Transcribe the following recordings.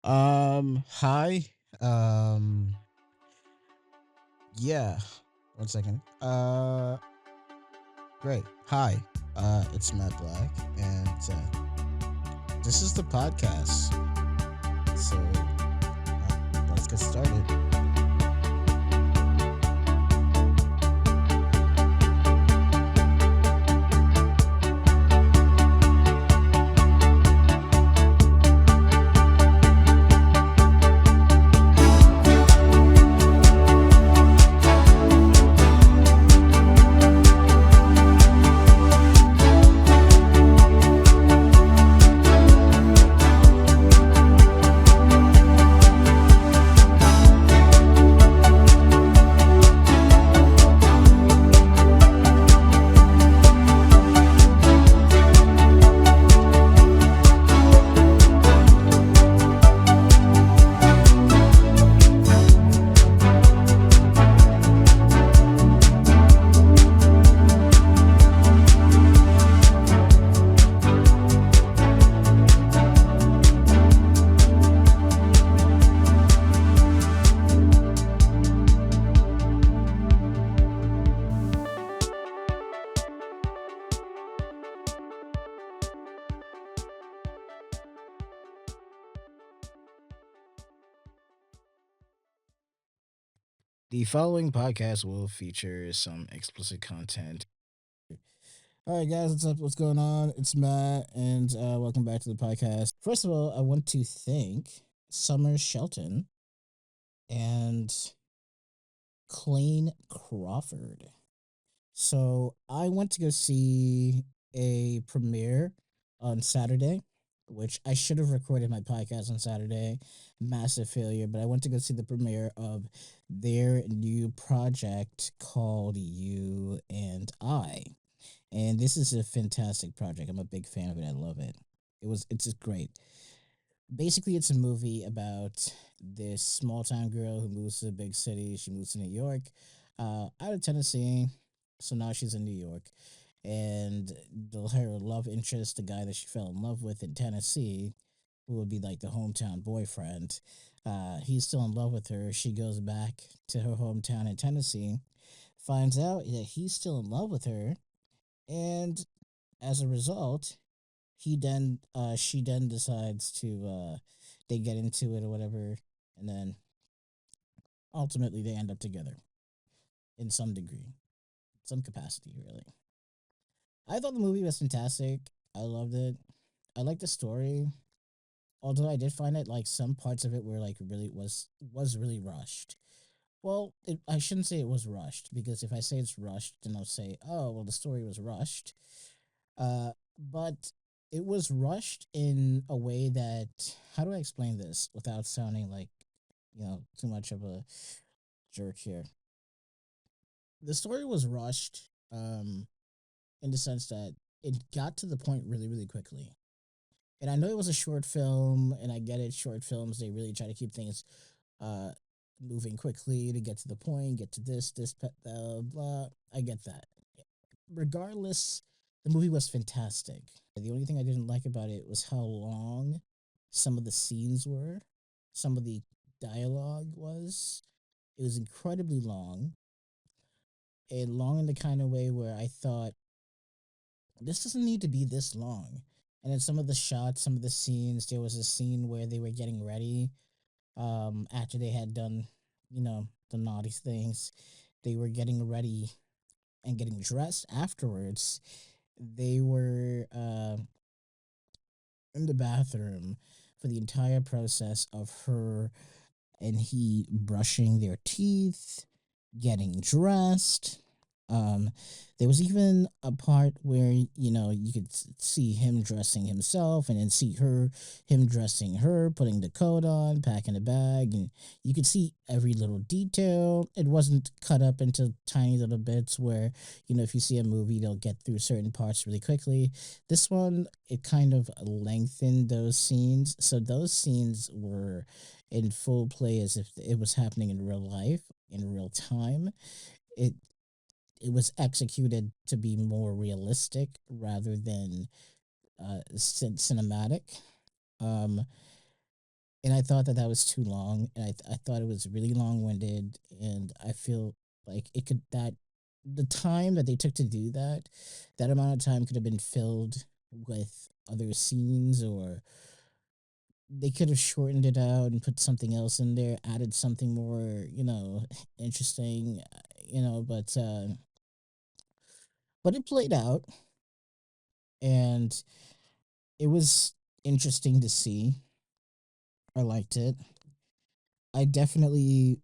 Hi. Um, yeah. One second. Great. Hi. It's Matt Black, and this is the podcast. So let's get started. The following podcast will feature some explicit content. All right, guys, what's up? What's going on? It's Matt, and welcome back to the podcast. First of all, I want to thank Summer Shelton and Clayne Crawford. So I went to go see a premiere on Saturday, which I should have recorded my podcast on Saturday. Massive failure, but I went to go see the premiere of their new project called You and I. And this is a fantastic project. I'm a big fan of it. I love it. It's just great. Basically, it's a movie about this small town girl who moves to a big city. She moves to New York, out of Tennessee. So now she's in New York, and her love interest, the guy that she fell in love with in Tennessee, who would be like the hometown boyfriend, he's still in love with her. She goes back to her hometown in Tennessee, finds out that he's still in love with her, and as a result, she then decides to they get into it or whatever, and then ultimately they end up together in some degree, some capacity, really. I thought the movie was fantastic. I loved it. I liked the story, although I did find it like some parts of it were like really was really rushed. Well, I shouldn't say it was rushed, because if I say it's rushed, then I'll say, oh, well, the story was rushed. But it was rushed in a way that, how do I explain this without sounding like, too much of a jerk here? The story was rushed, in the sense that it got to the point really, really quickly. And I know it was a short film, and I get it. Short films, they really try to keep things uh, moving quickly to get to the point, get to this, blah. I get that. Regardless, the movie was fantastic. The only thing I didn't like about it was how long some of the scenes were, some of the dialogue was. It was incredibly long, and long in the kind of way where I thought, this doesn't need to be this long. And in some of the shots, some of the scenes, there was a scene where they were getting ready, after they had done, the naughty things. They were getting ready and getting dressed afterwards. They were in the bathroom for the entire process of her and he brushing their teeth, getting dressed. Um, there was even a part where you could see him dressing himself, and then see him dressing her, putting the coat on, packing the bag, and you could see every little detail. It wasn't cut up into tiny little bits where if you see a movie, they'll get through certain parts really quickly. This one, it kind of lengthened those scenes, so those scenes were in full play as if it was happening in real life, in real time. It it was executed to be more realistic rather than cinematic. Um, and I thought that that was too long, and I thought it was really long winded, and I feel like it could that the time that they took to do that, that amount of time could have been filled with other scenes, or they could have shortened it out and put something else in there, added something more, interesting, but it played out, and it was interesting to see. I liked it. I definitely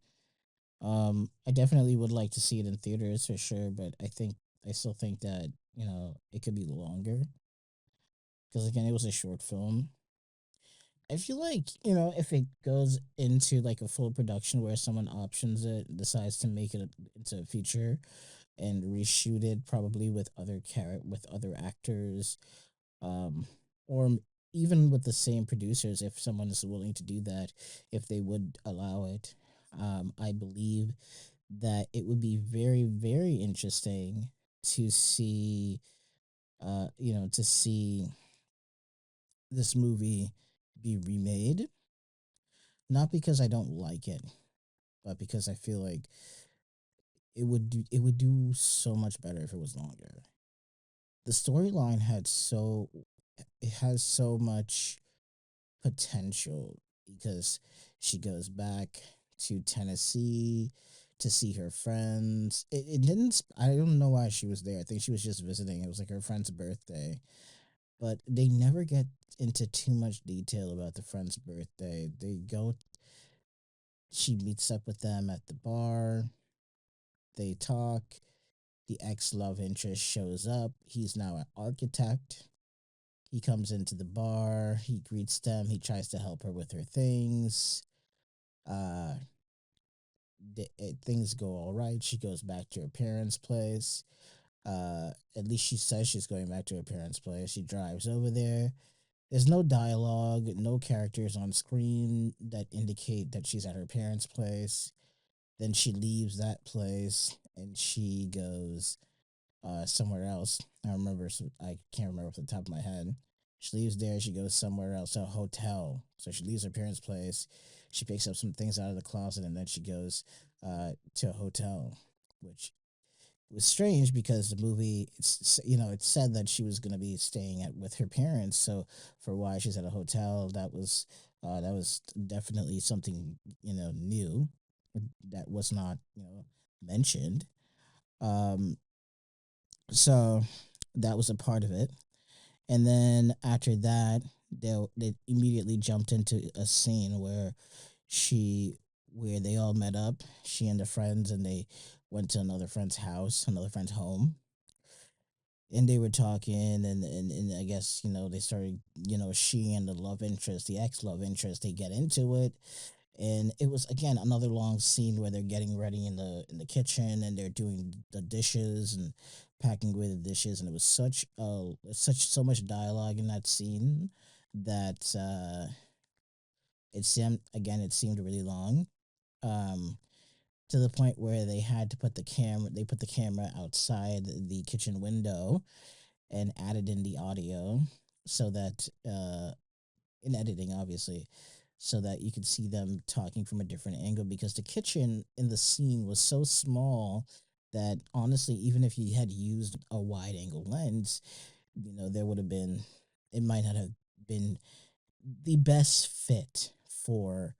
I definitely would like to see it in theaters for sure, but I still think that, it could be longer because again, it was a short film. I feel like, if it goes into like a full production where someone options it, decides to make it into a feature and reshoot it probably with with other actors, um, or even with the same producers, if someone is willing to do that, if they would allow it, I believe that it would be very, very interesting to see, to see this movie be remade. Not because I don't like it, but because I feel like it would do so much better if it was longer. The storyline it has so much potential because she goes back to Tennessee to see her friends. It didn't. I don't know why she was there. I think she was just visiting. It was like her friend's birthday, but they never get into too much detail about the friend's birthday. They go. She meets up with them at the bar. They talk. The ex love interest shows up. He's now an architect. He comes into the bar. He greets them. He tries to help her with her things. Uh, Things go all right. She goes back to her parents' place. At least she says she's going back to her parents' place. She drives over there. There's no dialogue, no characters on screen that indicate that she's at her parents' place. Then she leaves that place and she goes somewhere else. I can't remember off the top of my head. She leaves there. She goes somewhere else, a hotel. So she leaves her parents' place. She picks up some things out of the closet, and then she goes to a hotel, which was strange because the movie, it said that she was going to be staying at with her parents. So for why she's at a hotel, that was definitely something new that was not mentioned. Um, so that was a part of it. And then after that, they immediately jumped into a scene she where they all met up, she and the friends, and they went to another friend's house, another friend's home, and they were talking, and I guess they started, she and the love interest, the ex love interest, they get into it, and it was again another long scene where they're getting ready in the kitchen and they're doing the dishes and packing away the dishes, and it was so much dialogue in that scene that it seemed really long, um to the point where they put the camera outside the kitchen window and added in the audio so that in editing, obviously, so that you could see them talking from a different angle because the kitchen in the scene was so small that honestly, even if you had used a wide angle lens, there would have been, it might not have been the best fit for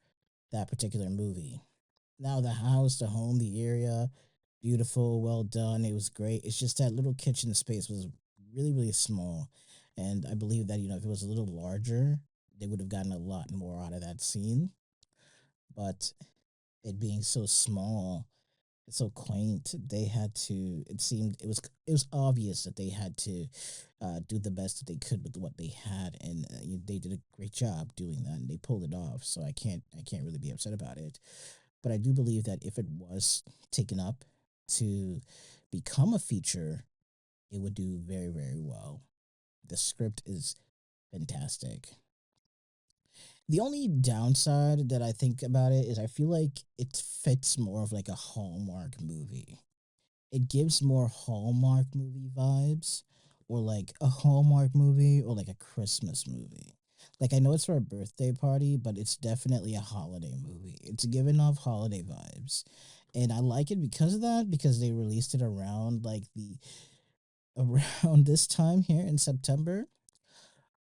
that particular movie. Now, the house, the home, the area, beautiful, well done. It was great. It's just that little kitchen space was really, really small. And I believe that, if it was a little larger, they would have gotten a lot more out of that scene. But it being so small, it's so quaint, they had to, it was obvious that they had to do the best that they could with what they had. And they did a great job doing that and they pulled it off. So I can't really be upset about it. But I do believe that if it was taken up to become a feature, it would do very, very well. The script is fantastic. The only downside that I think about it is I feel like it fits more of like a Hallmark movie. It gives more Hallmark movie vibes, or like a Hallmark movie, or like a Christmas movie. Like I know it's for a birthday party, but it's definitely a holiday movie. It's giving off holiday vibes. And I like it because of that, because they released it around like the around this time here in September.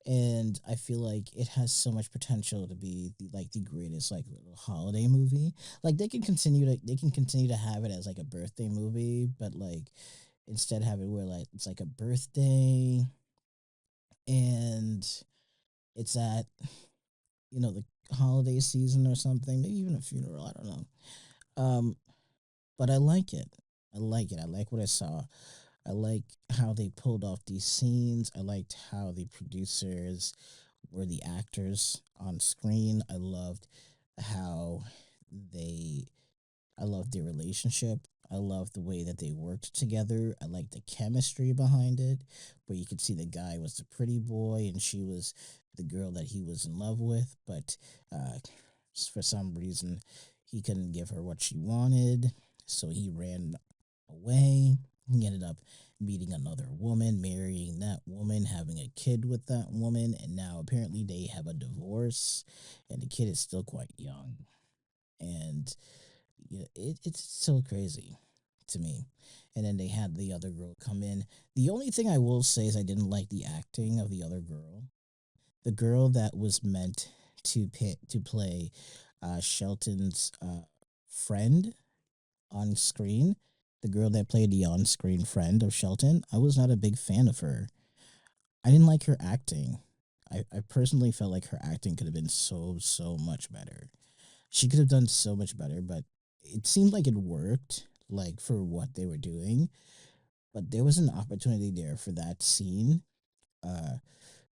And I feel like it has so much potential to be like the greatest like little holiday movie. Like they can continue to have it as like a birthday movie, but like instead have it where like it's like a birthday and it's at the holiday season or something, maybe even a funeral. I don't know. Um, but I like it. I like it. I like what I saw. I like how they pulled off these scenes. I liked how the producers were the actors on screen. How they I loved their relationship. I loved the way that they worked together. I liked the chemistry behind it, where you could see the guy was the pretty boy and she was the girl that he was in love with, but uh, for some reason he couldn't give her what she wanted, so he ran away. He ended up meeting another woman, marrying that woman, having a kid with that woman, and now apparently they have a divorce, and the kid is still quite young. And it's so crazy to me. And then they had the other girl come in. The only thing I will say is I didn't like the acting of the other girl. The girl that was meant to play Shelton's friend on screen, the girl that played the on screen friend of Shelton, I was not a big fan of her. I didn't like her acting. I personally felt like her acting could have been so much better. She could have done so much better, but it seemed like it worked, like for what they were doing. But there was an opportunity there for that scene, uh,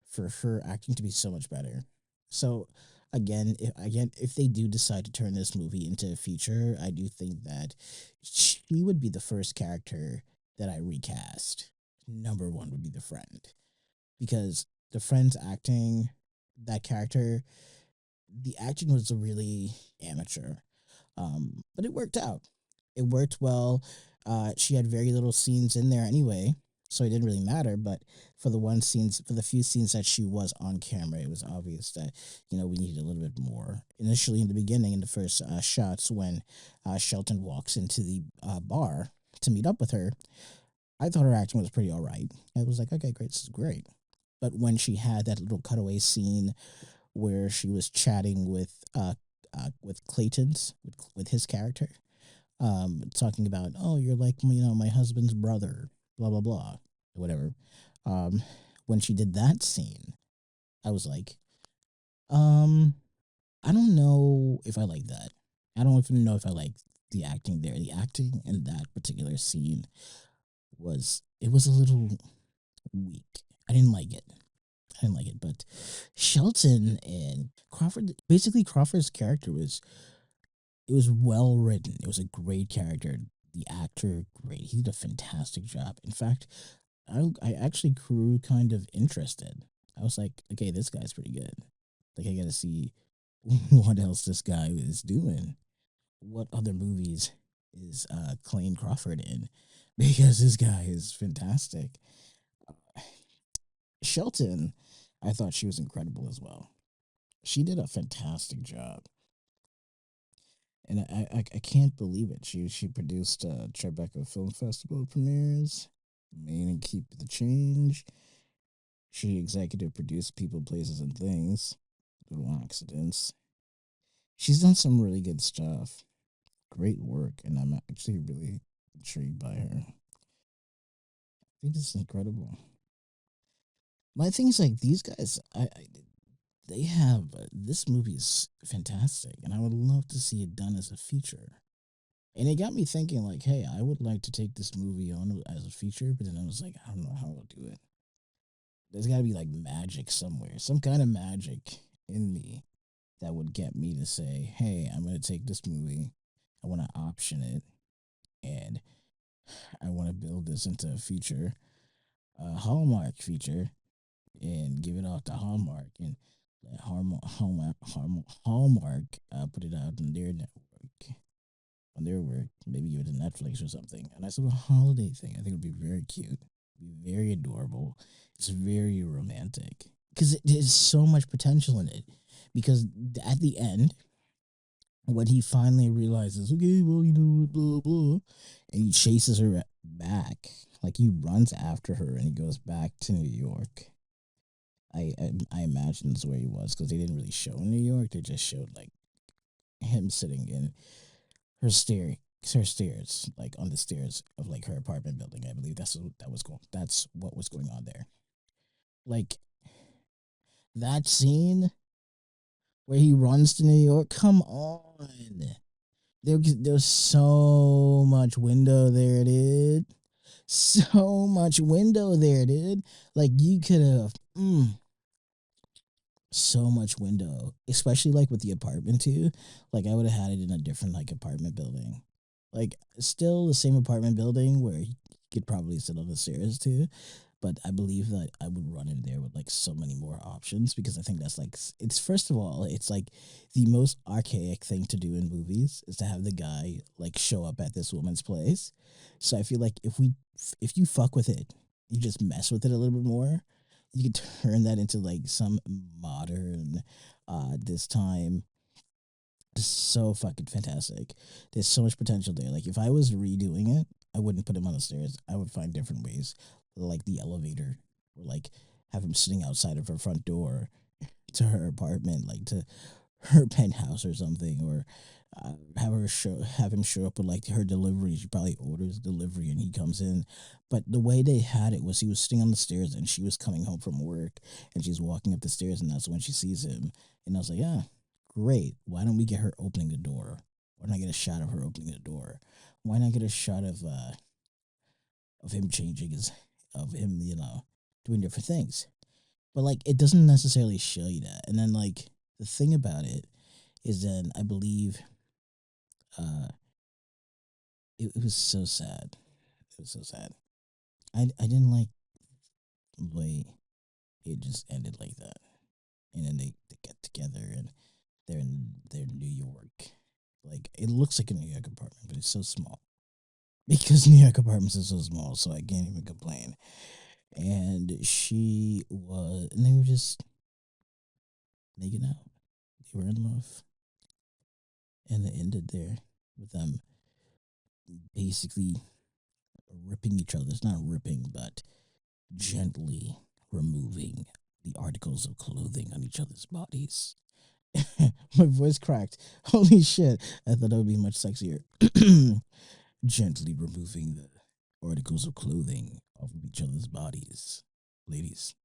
for her acting to be so much better. So if they do decide to turn this movie into a feature, I do think that she would be the first character that I recast. Number one would be the friend, because the friend's acting, that character, the acting was really amateur, but it worked out. It worked well. She had very little scenes in there anyway, so it didn't really matter. But for the few scenes that she was on camera, it was obvious that we needed a little bit more. Initially, in the beginning, in the first shots, when Shelton walks into the bar to meet up with her, I thought her acting was pretty all right. I was like, okay, great, this is great. But when she had that little cutaway scene where she was chatting with Clayton's with his character, talking about, oh, you're like my husband's brother, blah blah blah, whatever. Um, when she did that scene, I was like, um, I don't know if I like that. I don't even know if I like the acting there. The acting in that particular scene was a little weak. I didn't like it. I didn't like it, but Shelton and Crawford, basically Crawford's character was well written. It was a great character. The actor, great. He did a fantastic job. In fact, I actually grew kind of interested. I was like, okay, this guy's pretty good. Like, I got to see what else this guy is doing. What other movies is Clayne Crawford in? Because this guy is fantastic. Shelton, I thought she was incredible as well. She did a fantastic job, and I can't believe it. She produced Tribeca Film Festival premieres, Main and Keep the Change. She executive produced People, Places, and Things, Little Accidents. She's done some really good stuff. Great work, and I'm actually really intrigued by her. I think this is incredible. My thing is like these guys, they have this movie is fantastic, and I would love to see it done as a feature. And it got me thinking, like, hey, I would like to take this movie on as a feature, but then I was like, I don't know how I'll do it. There's got to be like magic somewhere, some kind of magic in me that would get me to say, hey, I'm going to take this movie, I want to option it, and I want to build this into a feature, a Hallmark feature, and give it off to Hallmark, and let Hallmark put it out on their network, on their work, maybe give it to Netflix or something. A nice little holiday thing. I think it would be very cute, be very adorable. It's very romantic. because there's so much potential in it. Because at the end, when he finally realizes, okay, well, blah blah, and he chases her back, like he runs after her and he goes back to New York. I imagine that's where he was because they didn't really show New York. They just showed like him sitting in her stairs, like on the stairs of like her apartment building. I believe that's what was going on there. Like that scene where he runs to New York. Come on, there's so much window there, dude. So much window there, dude. Like you could have. So much window, especially like with the apartment too. Like I would have had it in a different like apartment building, like still the same apartment building where you could probably sit on the stairs too. But I believe that I would run in there with like so many more options because I think that's like it's first of all it's like the most archaic thing to do in movies is to have the guy like show up at this woman's place. So I feel like if you fuck with it, you just mess with it a little bit more, you could turn that into like some modern this time so fucking fantastic. There's so much potential there. Like if I was redoing it, I wouldn't put him on the stairs. I would find different ways, like the elevator, or like have him sitting outside of her front door to her apartment, like to her penthouse or something, or have him show up with like her delivery. She probably orders delivery and he comes in. But the way they had it was he was sitting on the stairs and she was coming home from work and she's walking up the stairs and that's when she sees him. And I was like, yeah, great. Why don't we get her opening the door? Why not get a shot of her opening the door? Why not get a shot of him changing his of him, doing different things? But like it doesn't necessarily show you that. And then like the thing about it is then I believe uh it was so sad. It was so sad. I didn't like the way it just ended like that. And then they get together and they're in New York. Like it looks like a New York apartment, but it's so small. Because New York apartments are so small, so I can't even complain. And and they were just making out. They were in love. And it ended there with them basically ripping each other. It's not ripping, but gently removing the articles of clothing on each other's bodies. My voice cracked. Holy shit. I thought that would be much sexier. Gently removing the articles of clothing off of each other's bodies. Ladies.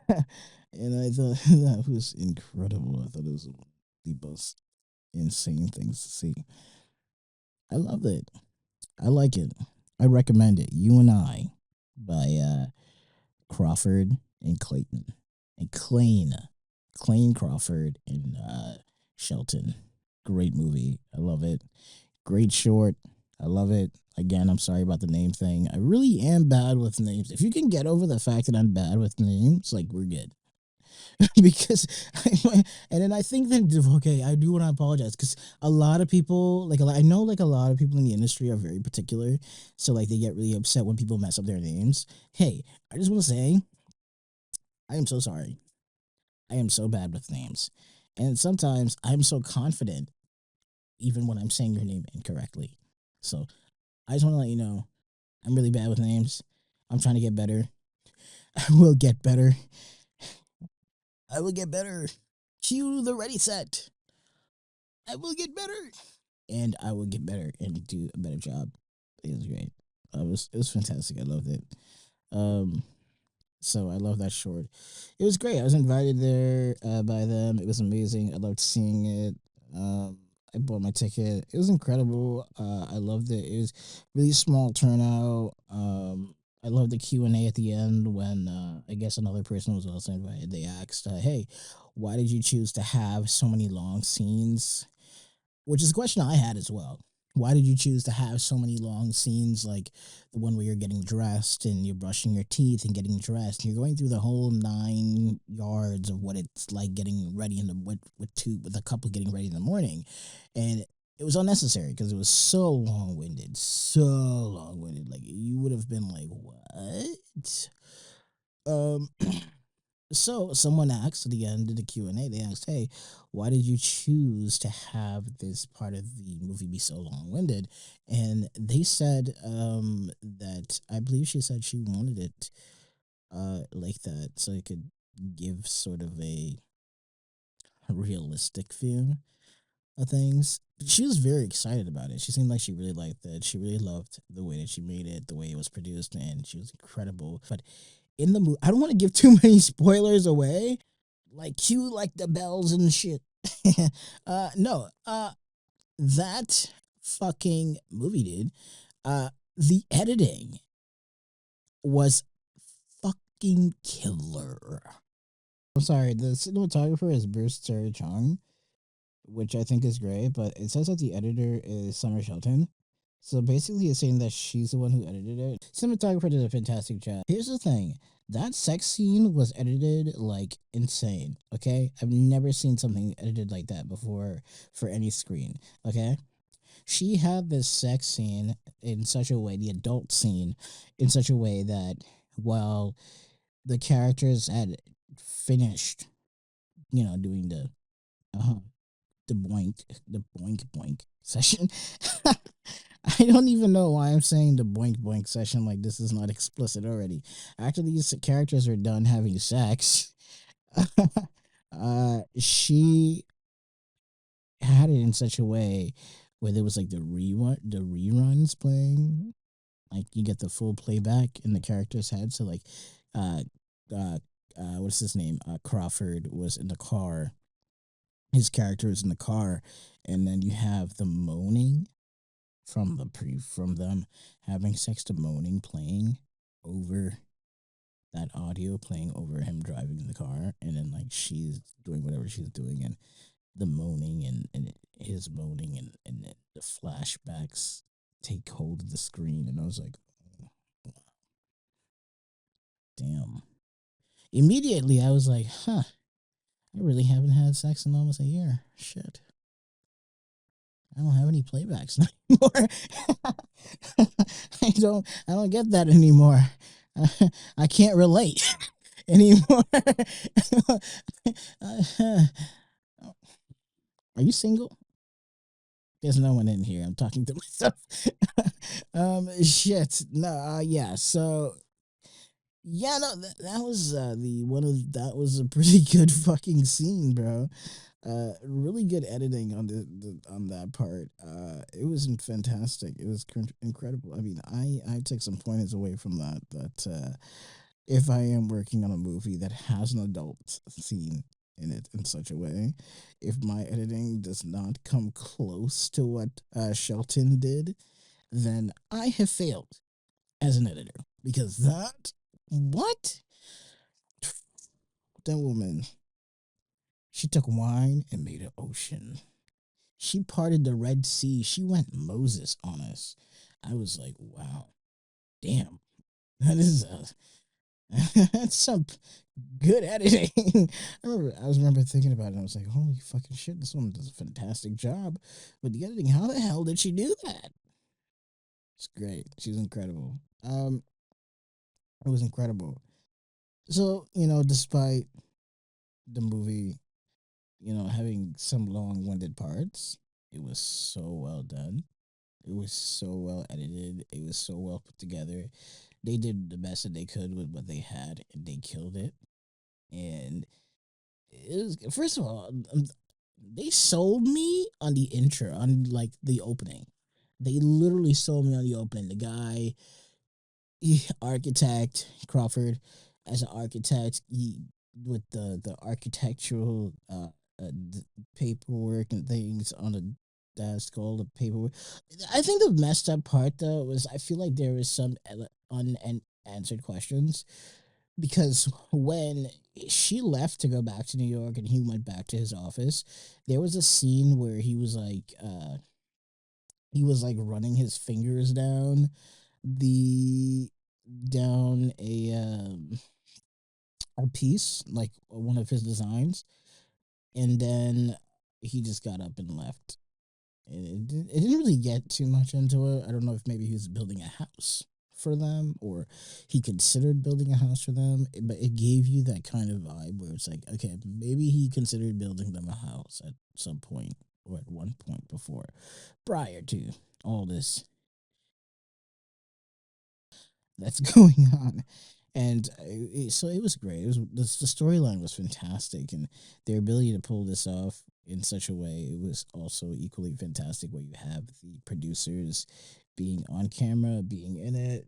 And I thought that was incredible. I thought it was the most insane things to see. I love it. I like it. I recommend it. You and I by Crawford and Clayton. And Clayne Crawford and Shelton. Great movie. I love it. Great short. I love it. Again, I'm sorry about the name thing. I really am bad with names. If you can get over the fact that I'm bad with names, like we're good. Because and then I think that okay, I do want to apologize because a lot of people I know like a lot of people in the industry are very particular, so like they get really upset when people mess up their names. Hey, I just want to say I am so sorry. I am so bad with names, and sometimes I'm so confident even when I'm saying your name incorrectly. So I just want to let you know I'm really bad with names. I'm trying to get better. I will get better. I will get better. Cue the ready set. I will get better. And I will get better and do a better job. It was great. It was fantastic. I loved it. Um, so I love that short. It was great. I was invited there by them. It was amazing. I loved seeing it. I bought my ticket. It was incredible. I loved it. It was really small turnout. I loved the Q&A at the end when I guess another person was also invited. They asked, "Hey, why did you choose to have so many long scenes?" Which is a question I had as well. Why did you choose to have so many long scenes like the one where you're getting dressed and you're brushing your teeth and getting dressed and you're going through the whole 9 yards of what it's like getting ready in the with a couple getting ready in the morning, and it was unnecessary because it was so long winded. Like you would have been like, what? Um, So someone asked at the end of the Q&A, they asked, "Hey, why did you choose to have this part of the movie be so long-winded?" And they said that I believe she said she wanted it like that so it could give sort of a realistic feel of things. She was very excited about it. She seemed like she really liked it. She really loved the way that she made it, the way it was produced, and she was incredible. But in the movie, I don't want to give too many spoilers away. Like cue like the bells and shit. No, that fucking movie, dude. The editing was fucking killer. I'm sorry, the cinematographer is Bruce Terry Chong, which I think is great, but it says that the editor is Summer Shelton. So basically, it's saying that she's the one who edited it. Cinematographer did a fantastic job. Here's the thing, that sex scene was edited like insane. Okay, I've never seen something edited like that before for any screen. Okay, she had this sex scene in such a way, the adult scene, in such a way that while the characters had finished, doing uh, the boink boink session. I don't even know why I'm saying the boink boink session like this is not explicit already. After these characters are done having sex, she had it in such a way where there was like the reruns playing. Like you get the full playback in the character's head. So like, uh, uh, what's his name? Crawford was in the car. His character is in the car, and then you have the moaning from them having sex, to moaning playing over that audio, playing over him driving in the car, and then like she's doing whatever she's doing, and the moaning and his moaning, and the flashbacks take hold of the screen, and I was like, oh, damn. Immediately I was like, huh, I really haven't had sex in almost a year. Shit. I don't have any playbacks anymore. I don't get that anymore. I can't relate anymore. Are you single? There's no one in here. I'm talking to myself. Shit. No, yeah. So yeah, no, that was the one of that was a pretty good fucking scene, bro. Really good editing on on that part. It was fantastic. It was incredible. I mean, I took some pointers away from that. That if I am working on a movie that has an adult scene in it in such a way, if my editing does not come close to what Shelton did, then I have failed as an editor, because what that woman, she took wine and made an ocean. She parted the Red Sea. She went Moses on us. I was like, wow, damn, that is that's some good editing. I remember thinking about it. I was like, holy fucking shit, this woman does a fantastic job with the editing. How the hell did she do that? It's great. She's incredible. It was incredible. So despite the movie, having some long-winded parts, it was so well done. It was so well edited. It was so well put together. They did the best that they could with what they had, and they killed it. And it was, first of all, they sold me on the intro, on like the opening. They literally sold me on the opening. The guy, architect Crawford, as an architect, with the architectural paperwork and things on the desk, all the paperwork. I think the messed up part though was I feel like there was some unanswered questions, because when she left to go back to New York and he went back to his office, there was a scene where he was like running his fingers the down a piece, like one of his designs, and then he just got up and left. It didn't really get too much into it. I don't know if maybe he was building a house. for them, or he considered building a house for them, but it gave you that kind of vibe where it's like, okay, maybe he considered building them a house at some point or at one point before, prior to all this that's going on. And so it was great. It was the storyline was fantastic, and their ability to pull this off in such a way, it was also equally fantastic. Where you have the producers being on camera, being in it,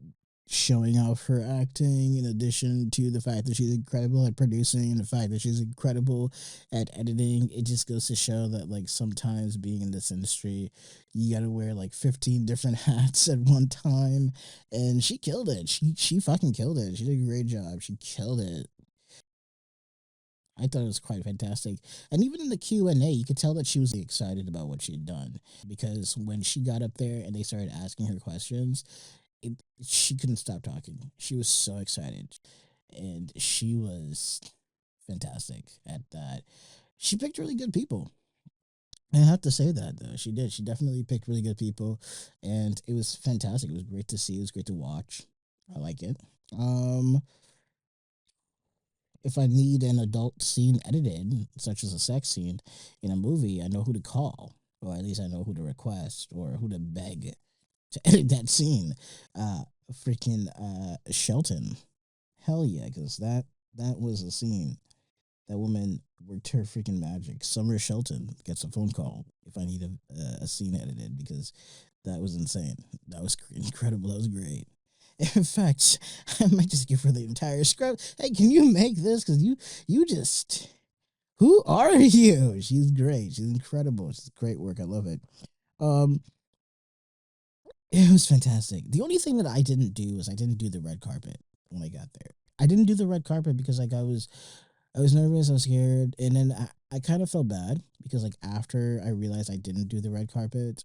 showing off her acting, in addition to the fact that she's incredible at producing and the fact that she's incredible at editing. It just goes to show that like sometimes being in this industry, you got to wear like 15 different hats at one time, and she killed it. She fucking killed it. She did a great job. She killed it. I thought it was quite fantastic. And even in the Q&A, you could tell that she was excited about what she had done, because when she got up there and they started asking her questions, it, she couldn't stop talking. She was so excited, and she was fantastic at that. She picked really good people. I have to say that though, she did. She definitely picked really good people, and it was fantastic. It was great to see. It was great to watch. I like it. Um, if I need an adult scene edited, such as a sex scene in a movie, I know who to call, or at least I know who to request or who to beg to edit that scene. Freaking Shelton. Hell yeah, because that was a scene. That woman worked her freaking magic. Summer Shelton gets a phone call if I need a scene edited, because that was insane. That was incredible. That was great. In fact, I might just give her the entire script. Hey, can you make this? Because you just who are you? She's great. She's incredible. She's great work. I love it. Um, it was fantastic. The only thing that I didn't do was I didn't do the red carpet when I got there. I didn't do the red carpet because like I was nervous, I was scared, and then I kind of felt bad because like after I realized I didn't do the red carpet,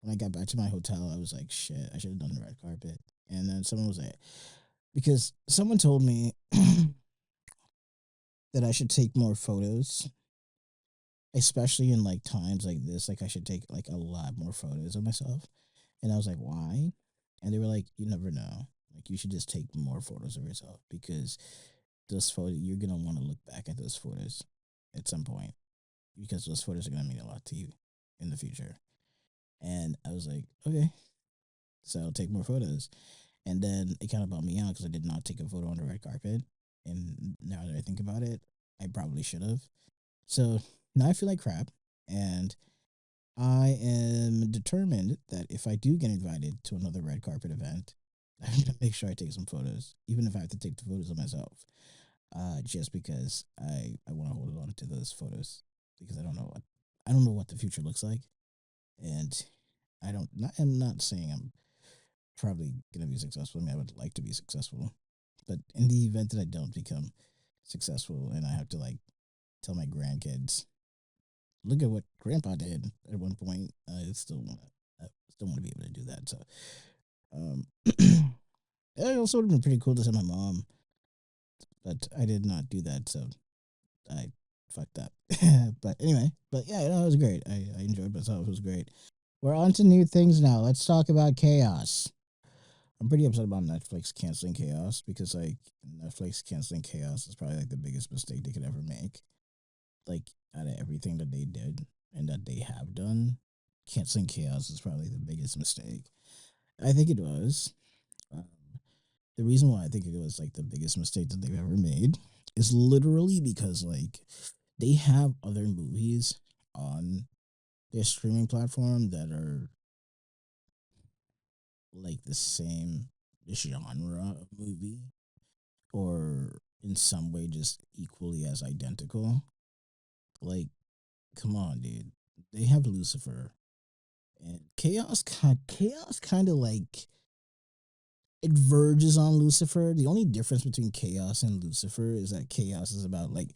when I got back to my hotel, I was like, shit, I should have done the red carpet. And then someone was like, because someone told me that I should take more photos, especially in like times like this. Like I should take like a lot more photos of myself. And I was like, why? And they were like, you never know. Like you should just take more photos of yourself, because those photos, you're gonna want to look back at those photos at some point, because those photos are gonna mean a lot to you in the future. And I was like, okay, so I'll take more photos. And then it kind of bummed me out because I did not take a photo on the red carpet. And now that I think about it, I probably should have. So now I feel like crap. And I am determined that if I do get invited to another red carpet event, I'm going to make sure I take some photos, even if I have to take the photos of myself. Just because I want to hold on to those photos, because I don't know what the future looks like, and I'm not saying I'm probably gonna be successful. I mean, I would like to be successful, but in the event that I don't become successful and I have to like tell my grandkids, look at what Grandpa did at one point, I still want to be able to do that. So, um, it also would have been pretty cool to tell my mom, but I did not do that. So I fucked up. But anyway, but yeah, no, it was great. I enjoyed myself. It was great. We're on to new things now. Let's talk about Chaos. I'm pretty upset about Netflix canceling Chaos, because like Netflix canceling Chaos is probably like the biggest mistake they could ever make. Like out of everything that they did and that they have done, canceling Chaos is probably the biggest mistake. I think it was. Um, the reason why I think it was like the biggest mistake that they've ever made is literally because like they have other movies on their streaming platform that are like the same genre of movie, or in some way just equally as identical. Like, come on, dude. They have Lucifer, and Chaos kind of like it verges on Lucifer. The only difference between Chaos and Lucifer is that Chaos is about like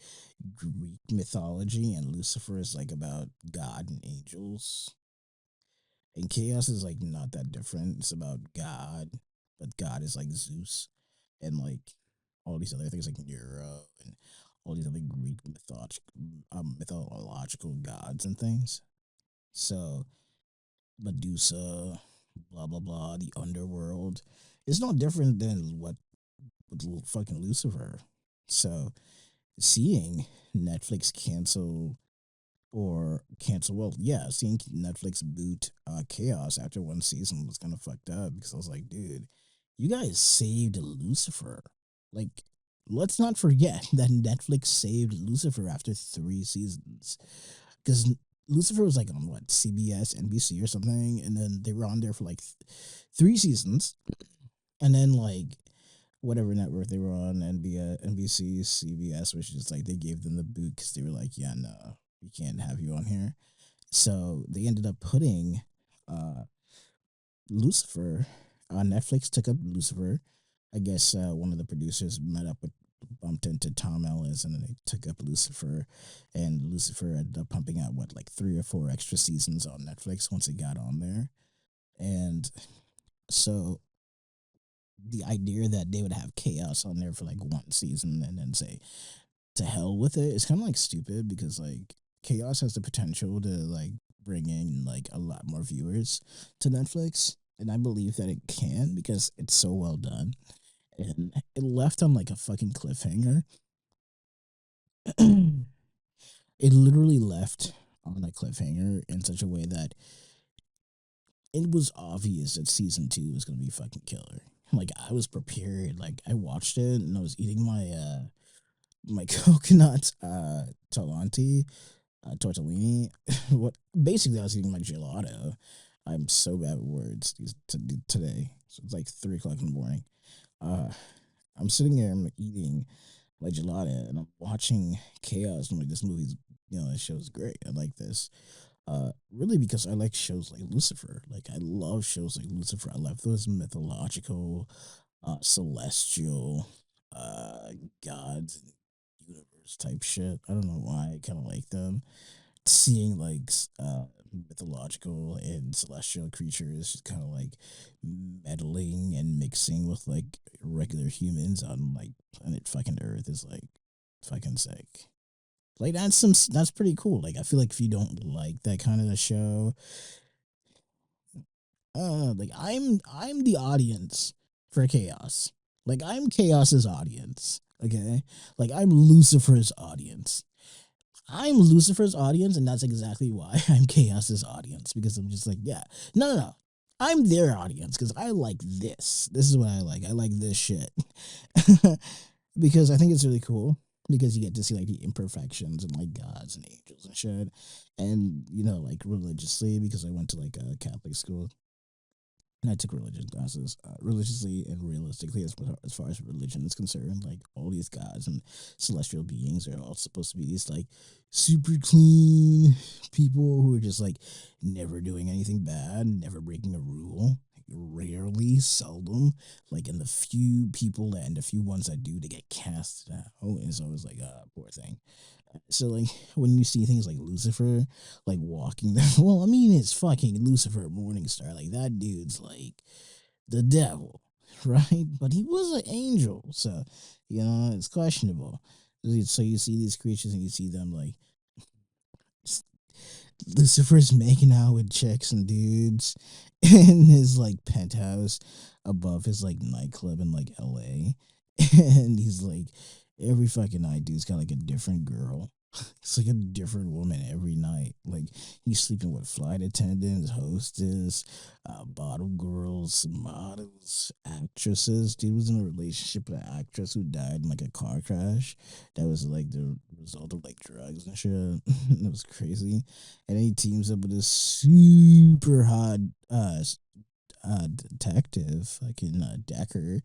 Greek mythology, and Lucifer is like about God and angels. And Chaos is like not that different. It's about God, but God is like Zeus and like all these other things like Nero and all these other Greek mythological gods and things. So Medusa. blah blah blah, the underworld. It's no different than what with fucking Lucifer. So seeing Netflix cancel, well, yeah, seeing Netflix boot Chaos after one season was kind of fucked up because I was like, dude, you guys saved Lucifer. Like, let's not forget that Netflix saved Lucifer after 3 seasons because Lucifer was like on what, CBS, NBC, or something, and then they were on there for like 3 seasons, and then like whatever network they were on, NBC, CBS, which is like they gave them the boot because they were like, yeah, no, we can't have you on here. So they ended up putting uh, Lucifer on Netflix. Took up Lucifer. I guess one of the producers met up with bumped into Tom Ellis, and then they took up Lucifer, and Lucifer ended up pumping out what, like 3 or 4 extra seasons on Netflix once it got on there. And so the idea that they would have Chaos on there for like one season and then say to hell with it is kind of like stupid because like Chaos has the potential to like bring in like a lot more viewers to Netflix, and I believe that it can because it's so well done. And it left on like a fucking cliffhanger. It literally left on a cliffhanger in such a way that it was obvious that season 2 was gonna be fucking killer. Like I was prepared. Like I watched it and I was eating my coconut talenti tortellini. What basically I was eating my gelato. I'm so bad with words today. So it's like 3 o'clock in the morning. Uh, I'm sitting there, I'm eating my gelato, and I'm watching Chaos. I'm like, this movie's, this show's great. I like this. Really because I like shows like Lucifer. Like I love shows like Lucifer. I love those mythological, celestial, uh, gods and universe type shit. I don't know why I kind of like them. Seeing like mythological and celestial creatures just kind of like meddling and mixing with like regular humans on like planet fucking Earth is like fucking sick. Like that's pretty cool. Like I feel like if you don't like that kind of a show, like I'm the audience for Chaos. Like I'm Chaos's audience. Okay, like I'm Lucifer's audience. I'm Lucifer's audience, and that's exactly why I'm Chaos's audience because I'm just like, yeah, no. I'm their audience because I like this. This is what I like. I like this shit because I think it's really cool because you get to see like the imperfections and like gods and angels and shit, and like religiously because I went to like a Catholic school and I took religion classes, religiously and realistically, as far as religion is concerned. Like all these gods and celestial beings are all supposed to be these like super clean people who are just like never doing anything bad, never breaking a rule. Rarely, seldom, like in the few people that and the few ones that do, they get cast out. And it's always like, poor thing. So like when you see things like Lucifer, like walking there, well, I mean it's fucking Lucifer Morningstar. Like that dude's like the devil, right? But he was an angel, so it's questionable. So you see these creatures and you see them like Lucifer's making out with chicks and dudes in his like penthouse above his like nightclub in like LA. And he's like every fucking night dude's got like a different girl. It's like a different woman every night. Like he's sleeping with flight attendants, hostess, bottle girls, models, actresses. Dude was in a relationship with an actress who died in like a car crash. That was like the result of like drugs and shit. It was crazy. And then he teams up with this super hot detective, fucking Decker.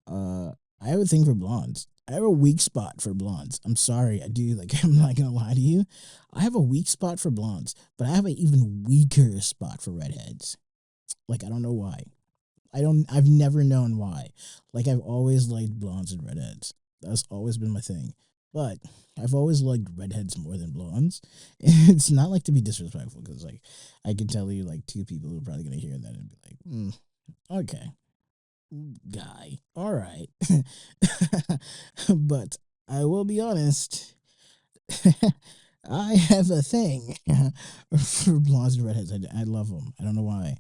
I have a thing for blondes. I have a weak spot for blondes. I'm sorry, I do. Like, I'm not gonna lie to you. I have a weak spot for blondes, but I have an even weaker spot for redheads. Like, I don't know why. I've never known why. Like, I've always liked blondes and redheads. That's always been my thing. But I've always liked redheads more than blondes. It's not like to be disrespectful because, like, I can tell you, like, 2 people who are probably gonna hear that and be like, okay, guy. All right. But I will be honest. I have a thing for blondes and redheads. I love them. I don't know why.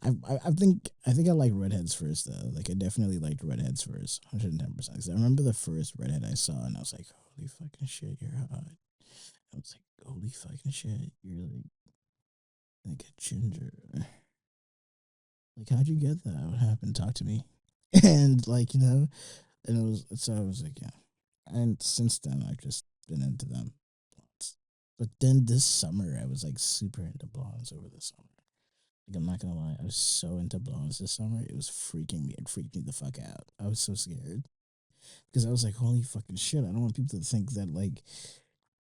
I think I like redheads first though. Like I definitely liked redheads first, 110%. Because I remember the first redhead I saw, and I was like, "Holy fucking shit, you're hot." I was like, "Holy fucking shit, you're like a ginger." Like, how'd you get that? What happened? Talk to me. And like and it was so I was like, yeah. And since then, I've just been into them. But then this summer, I was like super into blondes over the summer. Like, I'm not gonna lie, I was so into blondes this summer. It was freaking me. It freaked me the fuck out. I was so scared because I was like, holy fucking shit! I don't want people to think that like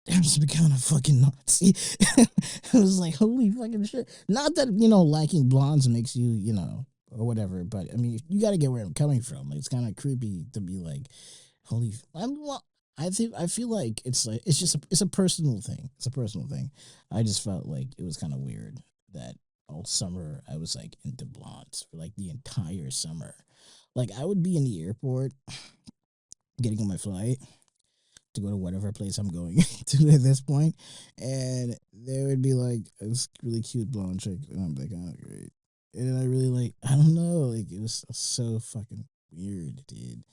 I'm just becoming a fucking Nazi. I was like, holy fucking shit. Not that liking blondes makes you or whatever, but I mean, you got to get where I'm coming from. Like, it's kind of creepy to be like, holy. Well, I feel like it's just it's a personal thing. It's a personal thing. I just felt like it was kind of weird that all summer I was like into blondes for like the entire summer. Like I would be in the airport getting on my flight to go to whatever place I'm going to at this point, and there would be like this really cute blonde chick, and I'm like, oh great. And then I really like I don't know, like it was so fucking weird, dude.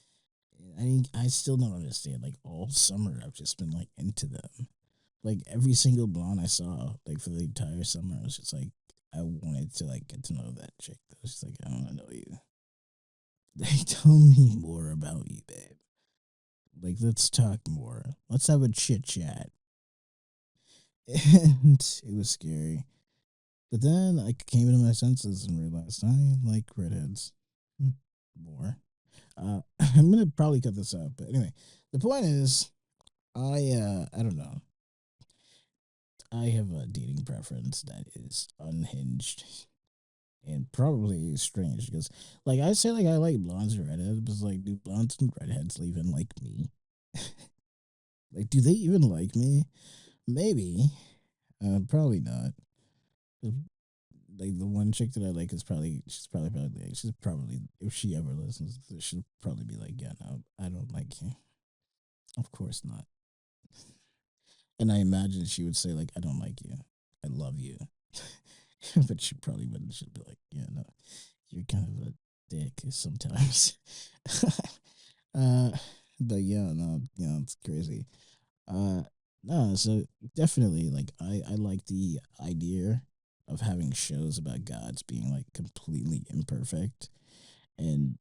I still don't understand. Like all summer, I've just been like into them. Like every single blonde I saw, like for the entire summer, I was just like, I wanted to like get to know that chick. I was just like, I want to know you. They tell me more about you, babe. Like let's talk more. Let's have a chit chat. And it was scary. But then I came into my senses and realized I like redheads more. I'm gonna probably cut this out, but anyway, the point is, I don't know. I have a dating preference that is unhinged and probably strange because, like, I say like I like blondes and redheads, but it's like, do blondes and redheads even like me? Like, do they even like me? Maybe. Probably not. Like the one chick that I like is probably she's probably if she ever listens, she'll probably be like, yeah, no, I don't like you. Of course not. And I imagine she would say like, I don't like you, I love you. But she probably wouldn't. She'd be like, yeah, no, you're kind of a dick sometimes. uh, but yeah, no, it's crazy. Uh, no, so definitely, like, I like the idea of having shows about gods being like completely imperfect and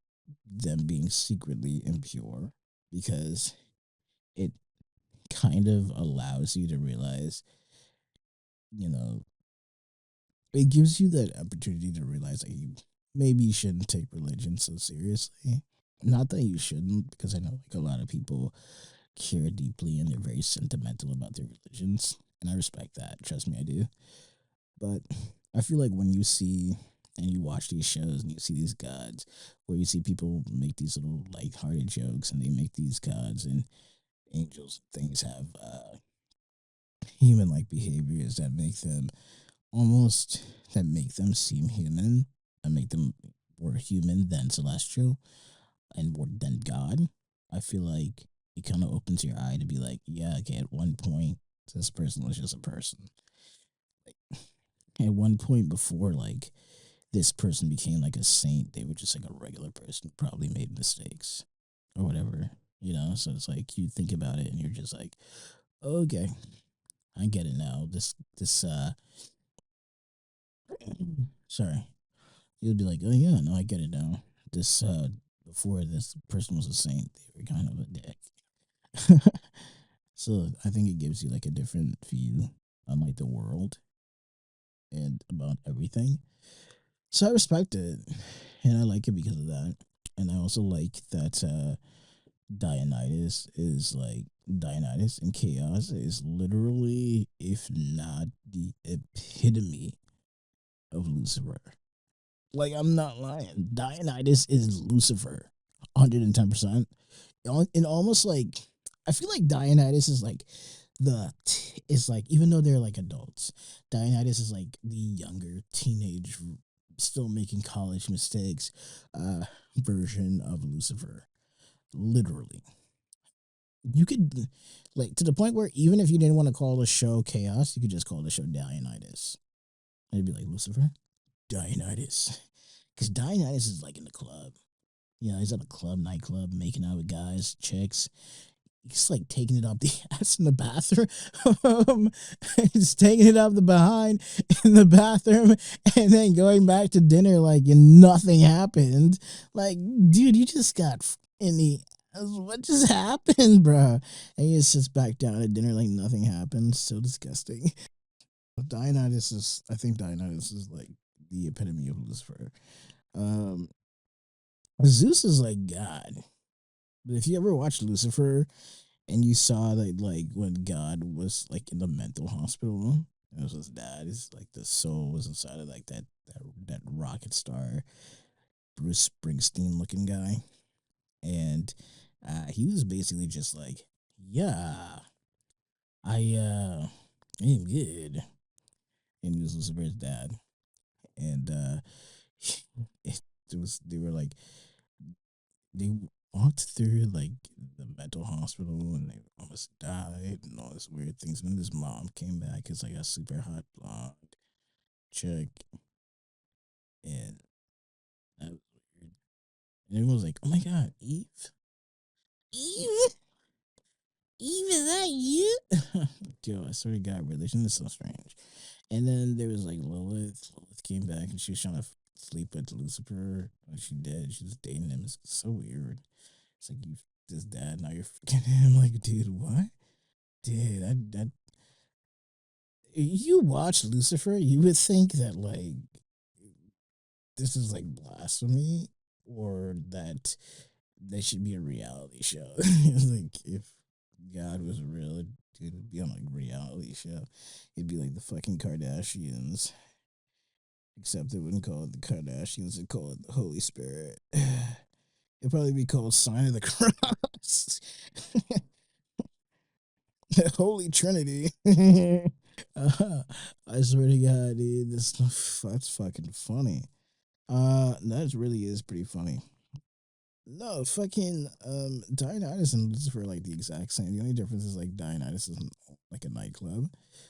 them being secretly impure because it kind of allows you to realize, you know, it gives you that opportunity to realize that you maybe you shouldn't take religion so seriously. Not that you shouldn't, because I know like a lot of people care deeply and they're very sentimental about their religions, and I respect that. Trust me, I do. But I feel like when you see and you watch these shows and you see these gods, where you see people make these little light-hearted jokes and they make these gods and angels and things have human-like behaviors that make them almost that make them seem human and make them more human than celestial and more than God. I feel like it kind of opens your eye to be like, yeah, okay, at one point, this person was just a person. Like, at one point before, like, this person became like a saint, they were just like a regular person who probably made mistakes or whatever, So it's like you think about it and you're just like, okay, I get it now. Sorry, you'll be like, oh yeah, no, I get it now. This before this person was a saint, they were kind of a dick. So I think it gives you like a different view on like the world and about everything. So I respect it, and I like it because of that. And I also like that Dionysus and Chaos is literally, if not the epitome of Lucifer. Like I'm not lying. Dionysus is Lucifer, 110%. And almost like I feel like Dionysus is like is like even though they're like adults, Dionysus is like the younger teenage, still making college mistakes, version of Lucifer. Literally, you could like to the point where even if you didn't want to call the show Chaos, you could just call the show Dionysus. And it'd be like Lucifer. Dionysus. Because Dionysus is like in the club. He's at a club, nightclub, making out with guys, chicks. He's like taking it up the ass in the bathroom. He's taking it up the behind in the bathroom and then going back to dinner like nothing happened. Like, dude, you just got in the. What just happened, bro? And he just sits back down at dinner like nothing happened. So disgusting. I think Dionysus is like the epitome of Lucifer. Um, Zeus is like God. But if you ever watched Lucifer, and you saw that like when God was like in the mental hospital, it was his dad. His like the soul was inside of like that rocket star, Bruce Springsteen looking guy, and he was basically just like, yeah, I am good, and he was Lucifer's dad, and it, it was they were like they walked through like the mental hospital and they almost died and all this weird things. And then his mom came back as like a super hot blonde chick, and that was weird. And everyone was like, "Oh my god, Eve, Eve, Eve, is that you?" Yo, I swear to God, religion is so strange. And then there was like Lilith. Lilith came back and she was trying to sleep with Lucifer. Like she did. She was dating him. It's so weird. It's like you this dad now you're fucking him. Like, dude, what? Dude, that you watch Lucifer, you would think that like this is like blasphemy or that there should be a reality show. Like if God was real, dude, it'd be on like a reality show. It'd be like the fucking Kardashians. Except they wouldn't call it the Kardashians, they'd call it the Holy Spirit. It'd probably be called Sign of the Cross. The Holy Trinity. I swear to God, dude, that's fucking funny. That really is pretty funny. No, fucking Dionysus and Lucifer are like the exact same. The only difference is like Dionysus is like a nightclub.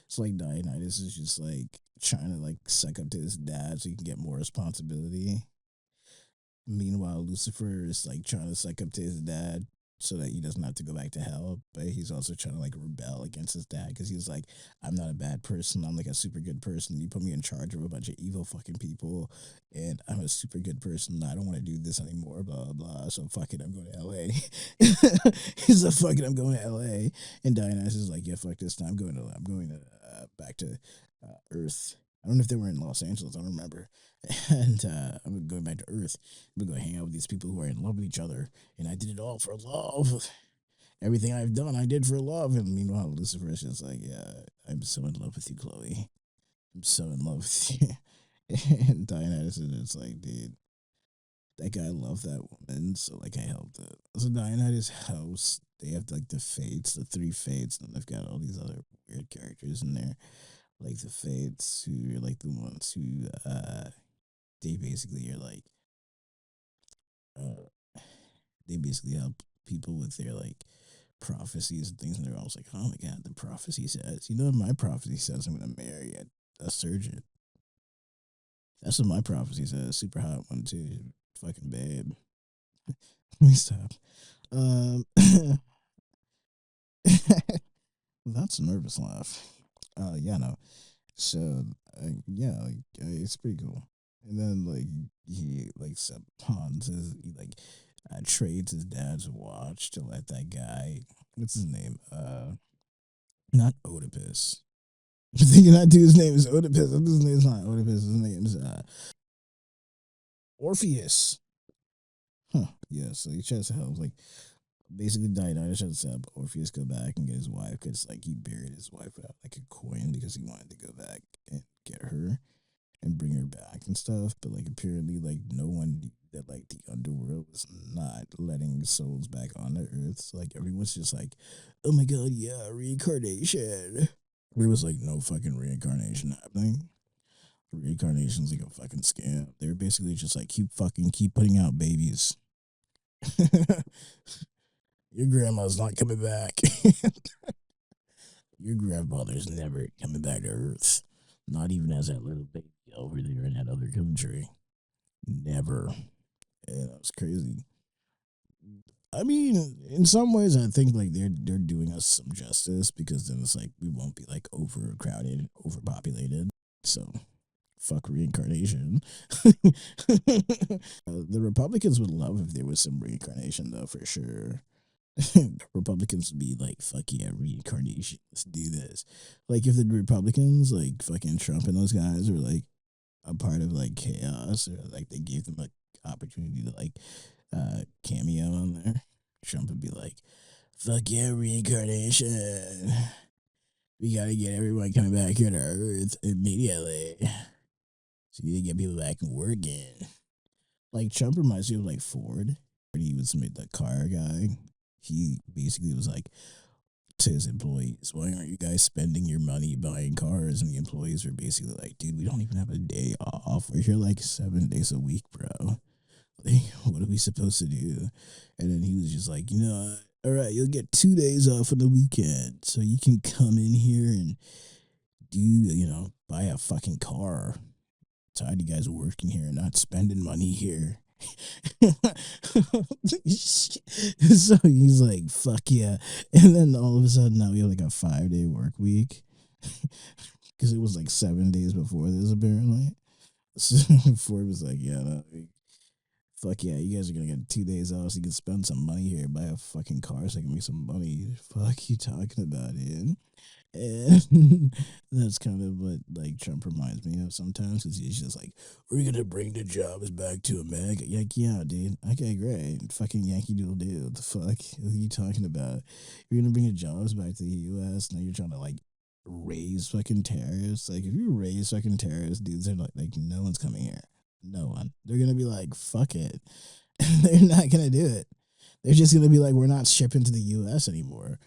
So like Dionysus is just like trying to like suck up to his dad so he can get more responsibility. Meanwhile, Lucifer is like trying to suck up to his dad so that he doesn't have to go back to hell. But he's also trying to like rebel against his dad because he was like, I'm not a bad person. I'm like a super good person. You put me in charge of a bunch of evil fucking people, and I'm a super good person. I don't want to do this anymore. Blah blah blah. So fuck it, I'm going to L.A. He's like, fuck it, I'm going to L.A. And Dionysus is like, yeah, fuck this. Time. I'm going to back to Earth. I don't know if they were in Los Angeles. I don't remember. And I'm going back to Earth. I'm going to hang out with these people who are in love with each other. And I did it all for love. Everything I've done, I did for love. And meanwhile, Lucifer is just like, yeah, I'm so in love with you, Chloe. I'm so in love with you. And Dionysus is like, dude, that guy loved that woman. So, like, I helped it. So, Dionysus' house, they have like the fates, the three fates. And they've got all these other weird characters in there. Like the fates, who are like the ones who, they basically are like, uh, they basically help people with their like prophecies and things, and they're always like, "Oh my god, the prophecy says, you know, my prophecy says I'm gonna marry a surgeon. That's what my prophecy says. Super hot one too, fucking babe." Let me stop. Um, that's a nervous laugh. Yeah, no. So yeah, like it's pretty cool. And then like he like pawns his he like trades his dad's watch to let that guy. What's his name? Not Oedipus. I'm thinking that dude's name is Oedipus. His name's not Oedipus. His name is Orpheus. Huh. Yeah. So he tries to help. Like basically, Dionysus tries to help Orpheus go back and get his wife because like he buried his wife without like a coin because he wanted to go back and get her and bring her back and stuff. But like apparently, like no one knew that like the underworld was not letting souls back on the earth. So like everyone's just like, oh my god, yeah, reincarnation. There was like no fucking reincarnation happening. Reincarnation's like a fucking scam. They're basically just like keep putting out babies. Your grandma's not coming back. Your grandfather's never coming back to Earth. Not even as that little baby over there in that other country. Never. Yeah, that's crazy. I mean, in some ways, I think like they're doing us some justice because then it's like we won't be like overcrowded, overpopulated. So fuck reincarnation. The Republicans would love if there was some reincarnation, though, for sure. Republicans would be like, fuck yeah, reincarnation. Let's do this. Like, if the Republicans, like fucking Trump and those guys, were like a part of like chaos, or like they gave them like opportunity to like cameo on there, Trump would be like, fuck yeah, reincarnation. We gotta get everyone coming back here to Earth immediately. So you need to get people back and working. Like Trump reminds me of like Ford. He was the car guy. He basically was like to his employees, why aren't you guys spending your money buying cars? And the employees were basically like, dude, we don't even have a day off. We're here like 7 days a week, bro. Like, what are we supposed to do? And then he was just like, all right, you'll get 2 days off on the weekend. So you can come in here and do, buy a fucking car. Tired of you guys working here and not spending money here. So he's like, fuck yeah. And then all of a sudden now we have like a 5-day work week. Because it was like 7 days before this, apparently. So Ford was like, yeah, no, fuck yeah, you guys are gonna get 2 days off so you can spend some money here, buy a fucking car so I can make some money. Fuck you talking about it. And that's kind of what like Trump reminds me of sometimes because he's just like, we're gonna bring the jobs back to America. Like, yeah, dude. Okay, great. Fucking Yankee Doodle Doo. What the fuck are you talking about? You're gonna bring the jobs back to the U.S. Now you're trying to like raise fucking tariffs. Like, if you raise fucking tariffs, dudes, they're like no one's coming here. No one. They're gonna be like, fuck it. They're not gonna do it. They're just gonna be like, we're not shipping to the U.S. anymore.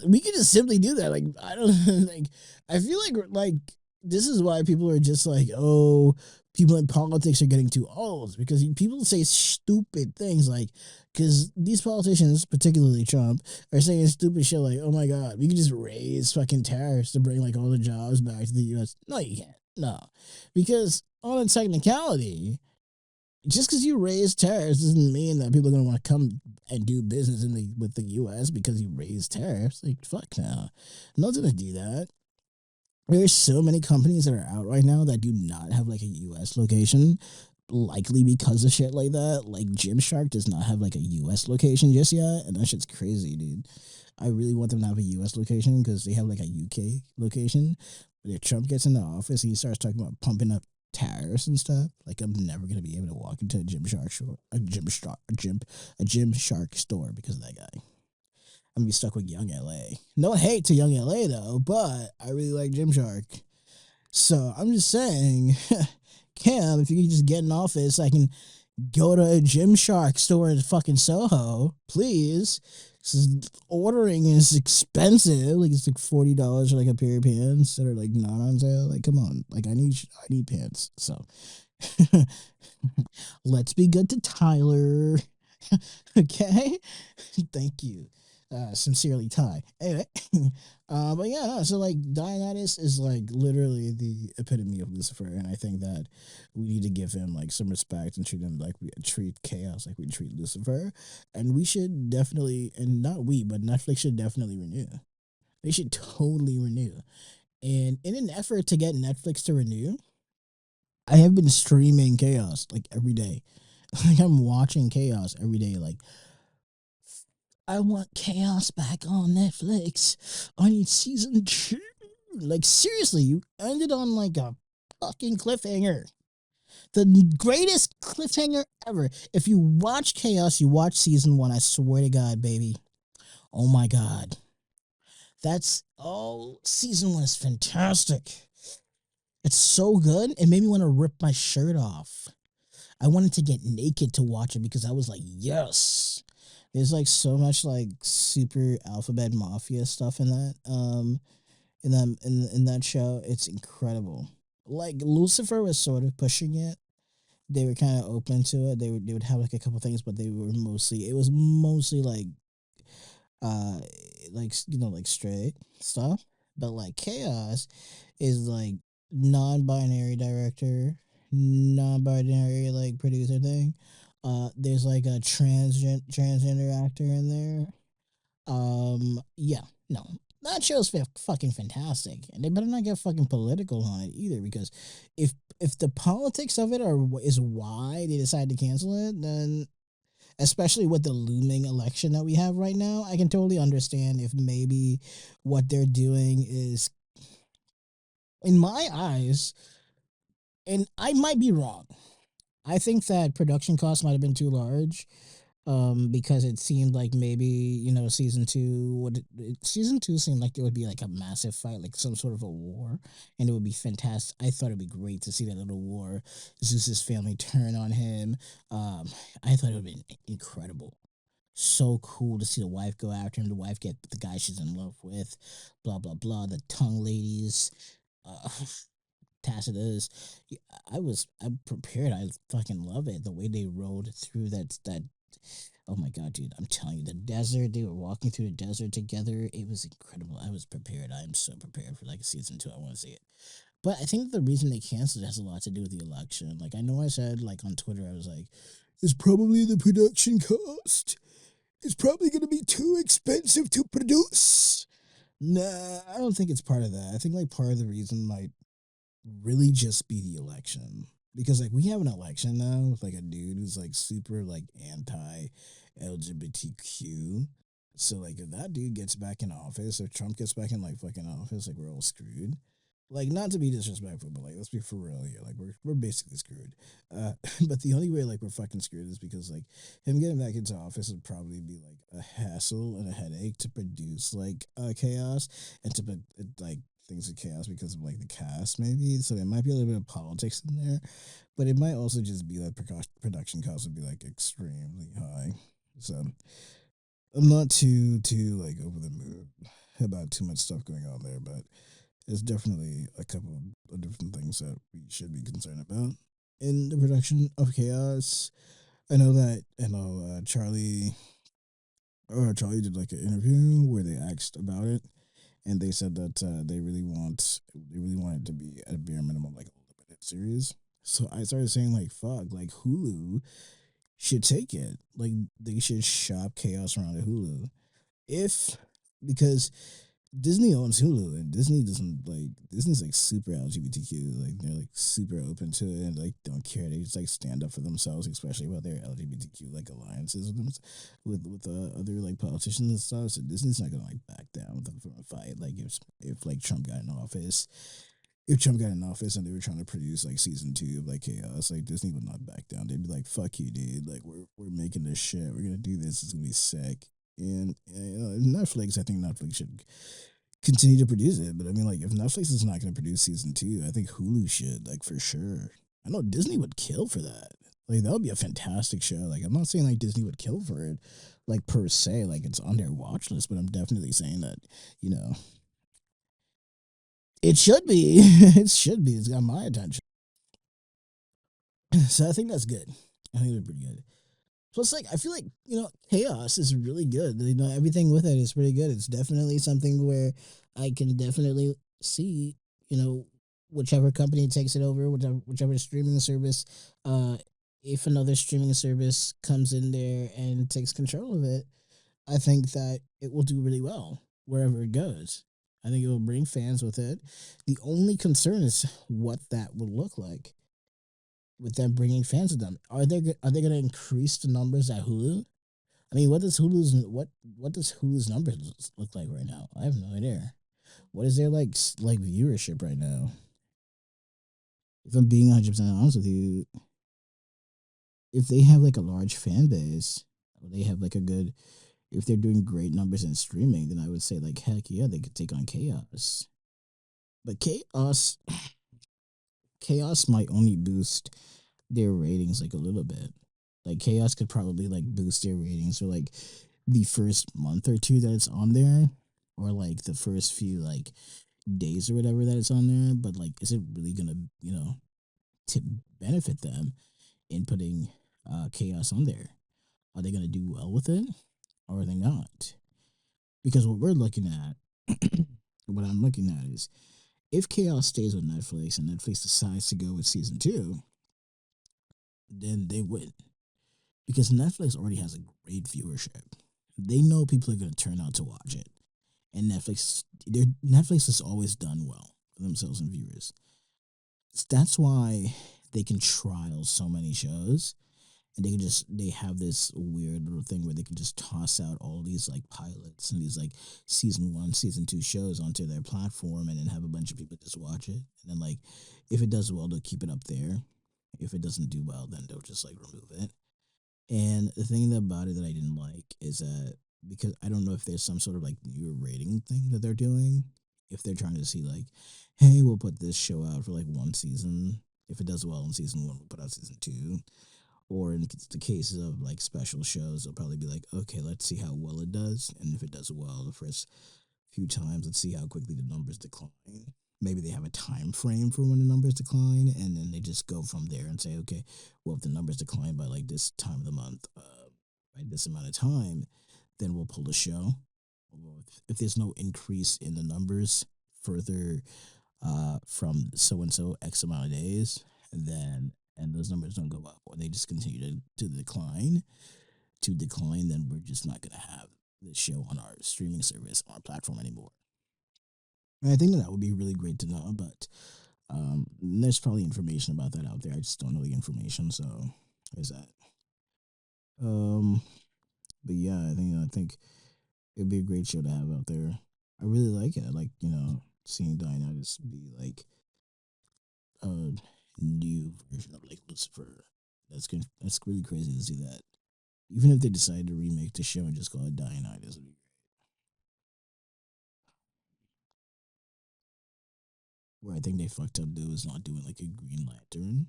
We could just simply do that. Like, I don't like. I feel like this is why people are just like, oh, people in politics are getting too old because people say stupid things like, because these politicians, particularly Trump, are saying stupid shit like, oh my god, we could just raise fucking tariffs to bring like all the jobs back to the U.S. No, you can't. No, because on a technicality, just because you raise tariffs doesn't mean that people are going to want to come and do business with the U.S. because you raise tariffs. Like, fuck no. No one's going to do that. There's so many companies that are out right now that do not have like a U.S. location, likely because of shit like that. Like, Gymshark does not have like a U.S. location just yet, and that shit's crazy, dude. I really want them to have a U.S. location because they have like a U.K. location. But if Trump gets in the office and he starts talking about pumping up tariffs and stuff, like I'm never gonna be able to walk into a Gymshark store, a Gymshark store because of that guy. I'm gonna be stuck with Young LA. No hate to Young LA though, but I really like Gymshark. So I'm just saying, Cam, if you can just get in office, I can go to a Gymshark store in fucking Soho, please. Ordering is expensive. Like, it's like $40 for like a pair of pants that are like not on sale. Like, come on. Like, I need pants. So let's be good to Tyler. Okay. Thank you. Sincerely, Ty. Anyway, but yeah, no, so like Dionysus is like literally the epitome of Lucifer, and I think that we need to give him like some respect and treat him like we treat Chaos like we treat Lucifer, and we should definitely, and not we, but Netflix should definitely renew. They should totally renew, and in an effort to get Netflix to renew, I have been streaming Chaos like every day. Like, I'm watching Chaos every day, like I want Chaos back on Netflix. I need season 2. Like, seriously, you ended on like a fucking cliffhanger. The greatest cliffhanger ever. If you watch Chaos, you watch season 1. I swear to God, baby. Oh my God. Season 1 is fantastic. It's so good. It made me want to rip my shirt off. I wanted to get naked to watch it because I was like, yes. There's like so much like super alphabet mafia stuff in that in that show. It's incredible. Like, Lucifer was sort of pushing it. They were kind of open to it. They would have like a couple things, but it was mostly uh like like straight stuff. But like Chaos is like non-binary director, non-binary like producer thing. There's like a transgender actor in there. Yeah, no, that show's fucking fantastic, and they better not get fucking political on it either, because if the politics of it is why they decided to cancel it, then especially with the looming election that we have right now, I can totally understand if maybe what they're doing is, in my eyes, and I might be wrong. I think that production costs might have been too large, because it seemed like maybe season two season two seemed like there would be like a massive fight, like some sort of a war, and it would be fantastic. I thought it'd be great to see that little war, Zeus's family turn on him. I thought it would be incredible, so cool to see the wife go after him, the wife get the guy she's in love with, blah blah blah, the tongue ladies. uh, Tacitus. I'm prepared. I fucking love it. The way they rode through that. Oh my god, dude! I'm telling you, the desert. They were walking through the desert together. It was incredible. I was prepared. I am so prepared for like season two. I want to see it. But I think the reason they canceled it has a lot to do with the election. Like I know I said like on Twitter, I was like, "It's probably the production cost. It's probably going to be too expensive to produce." Nah, I don't think it's part of that. I think like part of the reason might really just be the election, because like we have an election now with like a dude who's like super like anti LGBTQ. So like if that dude gets back in office, if Trump gets back in like fucking office, like we're all screwed. Like not to be disrespectful, but like let's be for real here. Like we're basically screwed. But the only way like we're fucking screwed is because like him getting back into office would probably be like a hassle and a headache to produce like chaos, and to put like things of chaos because of like the cast maybe. So there might be a little bit of politics in there, but it might also just be that production costs would be like extremely high. So I'm not too like over the moon about too much stuff going on there, but there's definitely a couple of different things that we should be concerned about in the production of Chaos. Charlie did like an interview where they asked about it, and they said that they really want it to be at a bare minimum like a limited series. So I started saying like fuck, like Hulu should take it. Like they should shop Chaos around to Hulu. If Because Disney owns Hulu, and Disney's like super LGBTQ, like they're like super open to it and like don't care. They just like stand up for themselves, especially about their LGBTQ like alliances with them, with other like politicians and stuff. So Disney's not gonna like back down from a fight. Like if like Trump got in office, if Trump got in office and they were trying to produce like season two of like Chaos, like Disney would not back down. They'd be like, "Fuck you, dude! Like we're making this shit. We're gonna do this. It's gonna be sick." And Netflix, I think Netflix should continue to produce it. But I mean, like, if Netflix is not going to produce season two, I think Hulu should, like, for sure. I know Disney would kill for that. Like, that would be a fantastic show. Like, I'm not saying like Disney would kill for it, like per se, like it's on their watch list. But I'm definitely saying that, you know, it should be. It should be. It's got my attention. So I think that's good. I think they're pretty good. Plus, like, I feel like, Chaos is really good. Everything with it is pretty good. It's definitely something where I can definitely see, you know, whichever company takes it over, whichever streaming service, uh, if another streaming service comes in there and takes control of it, I think that it will do really well wherever it goes. I think it will bring fans with it. The only concern is what that would look like with them bringing fans with them. Are they going to increase the numbers at Hulu? I mean, what does Hulu's numbers look like right now? I have no idea. What is their like viewership right now? If I'm being 100% honest with you, if they have like a large fan base, or they have like a good, if they're doing great numbers in streaming, then I would say like heck yeah, they could take on Chaos. But Chaos might only boost their ratings like a little bit. Like Chaos could probably like boost their ratings for like the first month or two that it's on there, or like the first few like days or whatever that it's on there. But like, is it really gonna to benefit them in putting Chaos on there? Are they gonna do well with it, or are they not? Because what we're looking at, what I'm looking at is If Chaos stays with Netflix and Netflix decides to go with season two, then they win because Netflix already has a great viewership. They know people are going to turn out to watch it, and Netflix has always done well for themselves and viewers. That's why they can trial so many shows, and they have this weird little thing where they can just toss out all these like pilots and these like season one, season two shows onto their platform, and then have a bunch of people just watch it, and then like if it does well, they'll keep it up there. If it doesn't do well, then they'll just like remove it. And the thing about it that I didn't like is that because I don't know if there's some sort of like new rating thing that they're doing, if they're trying to see like, hey, we'll put this show out for like one season. If it does well in season one, we'll put out season two. Or in the cases of like special shows, they'll probably be like, okay, let's see how well it does. And if it does well the first few times, let's see how quickly the numbers decline. Maybe they have a time frame for when the numbers decline, and then they just go from there and say, okay, well, if the numbers decline by like this time of the month, by this amount of time, then we'll pull the show. If there's no increase in the numbers further from so and so X amount of days, then and those numbers don't go up or they just continue to decline, then we're just not going to have this show on our streaming service on our platform anymore. And I think that would be really great to know, but there's probably information about that out there. I just don't know the information, so there's that. Um, but yeah, I think it'd be a great show to have out there. I really like it. I like seeing Dionysus be like a new version of like Lucifer. That's good. That's really crazy to see that. Even if they decide to remake the show and just call it Dionysus, would be where I think they fucked up though is not doing like a Green Lantern.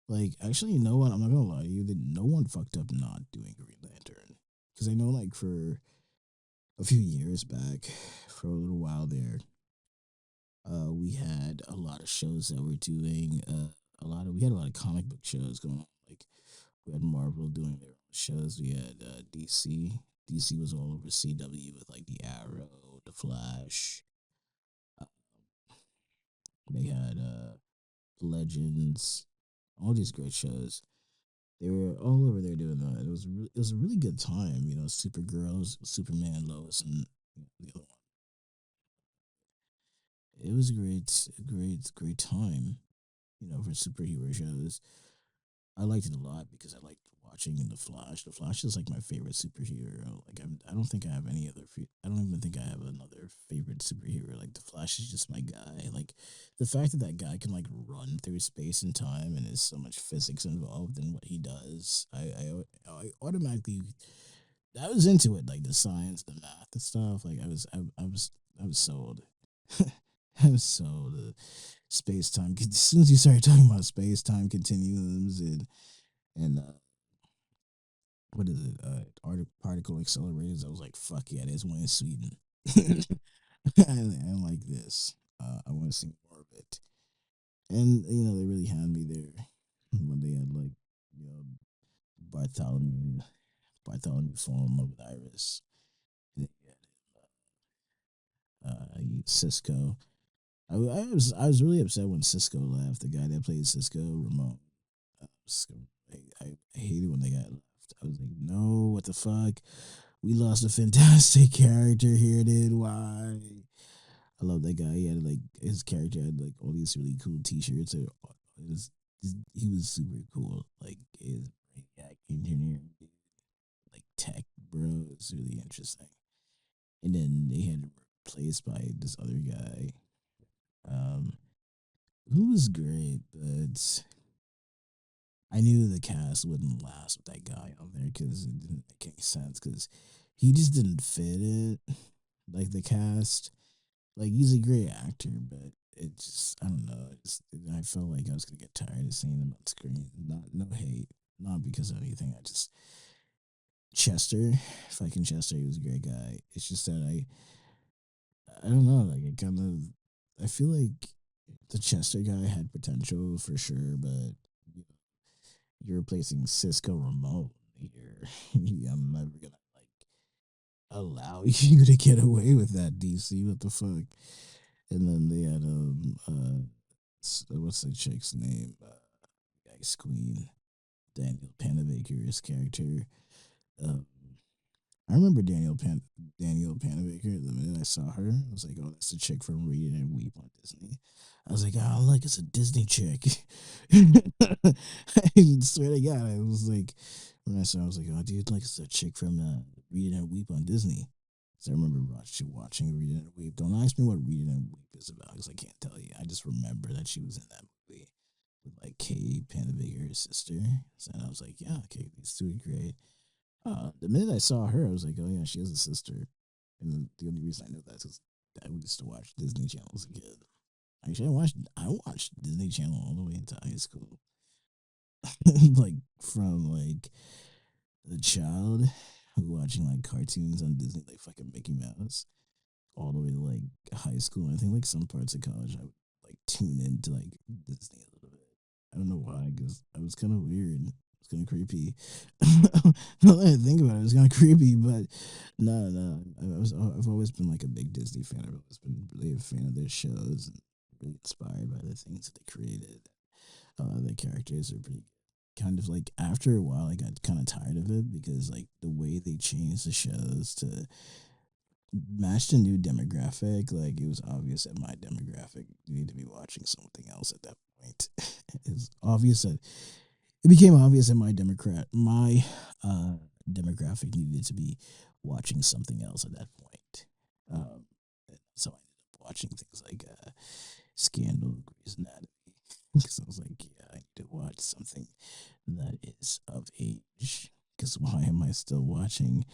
Like, actually, you know what? I'm not gonna lie to you. That no one fucked up not doing Green Lantern because I know like for a few years back, for a little while there, we had a lot of shows that were doing we had a lot of comic book shows going on. Like we had Marvel doing their own shows. We had DC. DC was all over CW with like the Arrow, the Flash. Uh, they had Legends, all these great shows. They were all over there doing that. It was a really good time. Supergirls, Superman, Lois, and the other one. It was a great time. For superhero shows. I liked it a lot because I liked watching the Flash. The Flash is like my favorite superhero. Like I don't think I have any other. I don't even think I have another favorite superhero. Like the Flash is just my guy. Like the fact that that guy can like run through space and time and there's so much physics involved in what he does. I automatically I was into it. Like the science, the math, the stuff. Like I was sold. I was sold. Space time. As soon as you started talking about space time continuums and what is it? Particle accelerators. I was like, fuck yeah, there's one in Sweden. I like this. I want to see more of it. And they really had me there when they had like you know Bartholomew Bartholomew fall in love with Iris. They had Cisco. I was really upset when Cisco left. The guy that played Cisco, Ramon. Cisco, I hated when they got left. I was like, no, what the fuck? We lost a fantastic character here, dude. Why? I love that guy. He had like his character had like all these really cool T-shirts. Was, he was super cool. Like his brainiac engineering, like tech, bro. It's really interesting. And then they had him replaced by this other guy, um, who was great, but I knew the cast wouldn't last with that guy on there because it didn't make any sense because he just didn't fit it like the cast. Like he's a great actor, but it just I don't know. I felt like I was gonna get tired of seeing him on screen. Not no hate, not because of anything. I just Chester, fucking Chester, he was a great guy. It's just that I don't know. Like it kind of I feel like the Chester guy had potential for sure, but you're replacing Cisco Ramon here. I'm never gonna like allow you to get away with that, DC. What the fuck? And then they had what's the chick's name? Ice Queen, Daniel Panabaker's character. Um, I remember Daniel Panabaker. The minute I saw her, I was like, "Oh, that's the chick from Read It and Weep on Disney." I was like, "Oh, look, it's a Disney chick." I swear to God, I was like, when I saw, I was like, "Oh, dude, like it's a chick from Read It and Weep on Disney." So I remember watching Read It and Weep. Don't ask me what Read It and Weep is about because I can't tell you. I just remember that she was in that movie with like Kay Panabaker's sister. So I was like, "Yeah, okay, these two are great." The minute I saw her, I was like, "Oh yeah, she has a sister." And the only reason I know that is because I used to watch Disney Channel as a kid. Actually, I watched Disney Channel all the way into high school, like from like a child watching like cartoons on Disney, like fucking Mickey Mouse, all the way to like high school. I think like some parts of college, I would like tune into like Disney a little bit. I don't know why, because I was kind of weird. It was kind of creepy. Now that I think about it, it was kind of creepy, but no, no. I've always been like a big Disney fan. I've always been really a fan of their shows and really inspired by the things that they created. The characters are pretty kind of like after a while I got kind of tired of it because like the way they changed the shows to match the new demographic, like it was obvious that my demographic needed to be watching something else at that point. It's obvious that it became obvious that my demographic needed to be watching something else at that point. Um, so I ended up watching things like Scandal, Grey's Anatomy, because I was like, yeah, I need to watch something that is of age. Because why am I still watching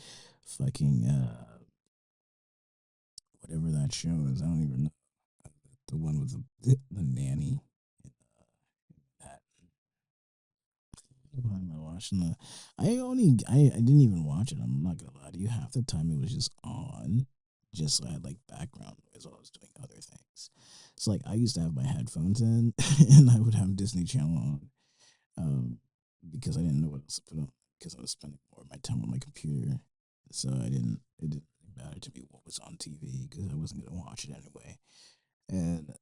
fucking whatever that show is? I don't even know. The one with the nanny. That why am I watching the? I didn't even watch it. I'm not gonna lie to you. Half the time it was just on, just so I had like background noise while I was doing other things. So like I used to have my headphones in, and I would have Disney Channel on, um, because I didn't know what else to put on because I was spending more of my time on my computer. So I didn't. It didn't really matter to me what was on TV because I wasn't gonna watch it anyway. And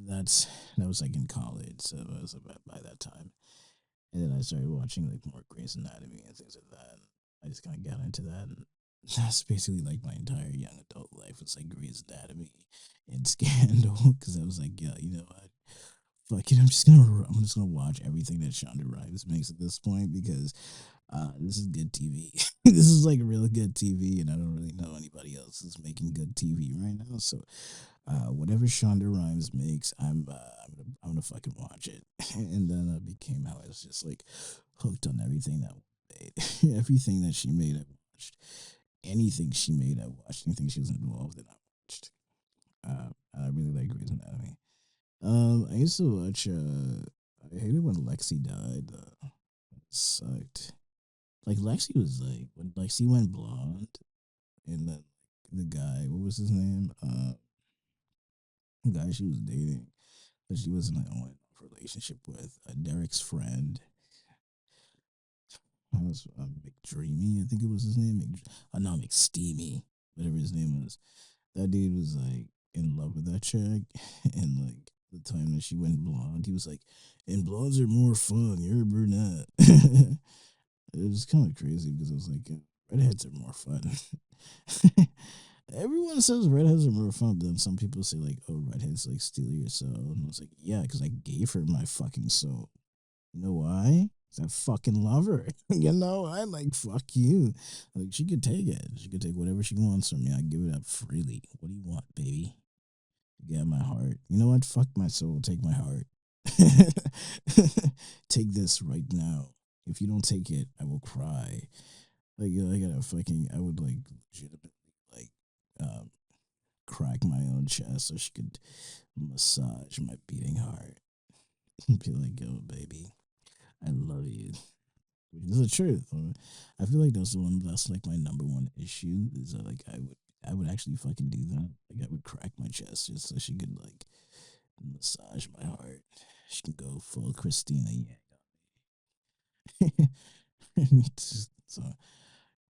that's that was like in college, so it was about by that time. And then I started watching like more Grey's Anatomy and things like that. And I just kind of got into that, and that's basically like my entire young adult life was like Grey's Anatomy and Scandal because I was like, yeah, you know what? Fuck it, I'm just gonna watch everything that Shonda Rhimes makes at this point because this is good TV. This is like really good TV, and I don't really know anybody else who's making good TV right now. So whatever Shonda Rhimes makes, I'm gonna fucking watch it. And then it became how I was just like hooked on everything that made. Everything that she made, I watched. Anything she made, I watched. Anything she was involved in, I watched. I really like Grey's Anatomy. I used to watch. I hated when Lexi died. It sucked. Like Lexi was like when Lexi went blonde, and then the guy, what was his name? The guy she was dating, but she was in an on and off relationship with Derek's friend. I was McDreamy, I think it was his name. No, McSteamy, whatever his name was. That dude was like in love with that chick, and like the time that she went blonde, he was like, "And blondes are more fun. You're a brunette." It was kind of crazy because I was like, redheads are more fun. Everyone says redheads are more fun, but then some people say like, "Oh, redheads like steal your soul," and I was like, "Yeah, because I gave her my fucking soul. You know why? 'Cause I fucking love her. You know, I like fuck you. Like she could take it. She could take whatever she wants from me. I give it up freely. What do you want, baby? You got my heart. You know what? Fuck my soul. Take my heart. Take this right now. If you don't take it, I will cry. Like I gotta fucking. I would like legitimately like um, crack my own chest so she could massage my beating heart and be like, "Yo, baby, I love you." Which is the truth. I feel like that's the one. That's like my number one issue. Is that like I would actually fucking do that. Like I would crack my chest just so she could like massage my heart. She can go full Christina Yang. So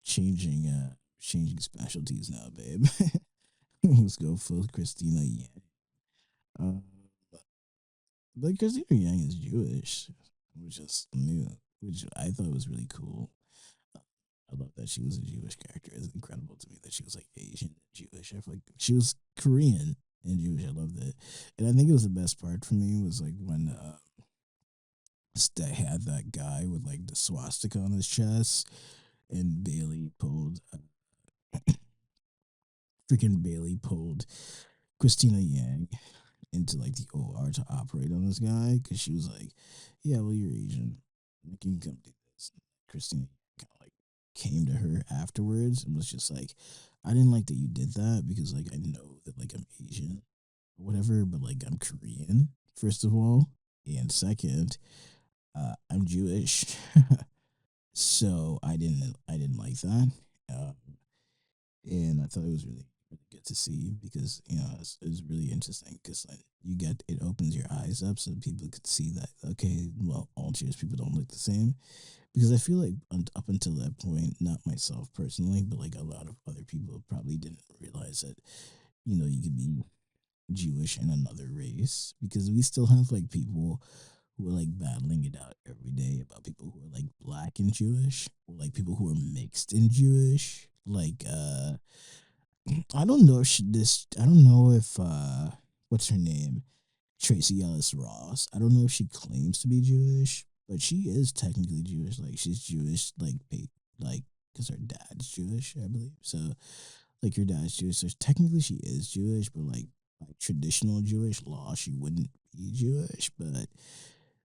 changing specialties now, babe. Let's go full Christina Yang. Uh, but Christina Yang is Jewish, which is new, which I thought was really cool. I love that she was a Jewish character. It's incredible to me that she was like Asian and Jewish. I feel like she was Korean and Jewish. I loved it, and I think it was the best part for me was like when they had that guy with like the swastika on his chest, and Bailey pulled Christina Yang into like the OR to operate on this guy because she was like, "Yeah, well, you're Asian. Like, you can come do this." And Christina kind of like came to her afterwards and was just like, "I didn't like that you did that because like I know that like I'm Asian or whatever, but like I'm Korean first of all, and second, I'm Jewish, so I didn't like that." Um, and I thought it was really good to see because it's really interesting because like, it opens your eyes up so people could see that okay, well, all Jewish people don't look the same because I feel like up until that point, not myself personally, but like a lot of other people probably didn't realize that you could be Jewish in another race because we still have like people who are like battling it out every day about people who are like black and Jewish or like people who are mixed and Jewish like I don't know if I don't know if what's her name? Tracy Ellis Ross. I don't know if she claims to be Jewish, but she is technically Jewish. Like she's Jewish like cuz her dad's Jewish, I believe. So like your dad's Jewish, so technically she is Jewish, but like by traditional Jewish law she wouldn't be Jewish, but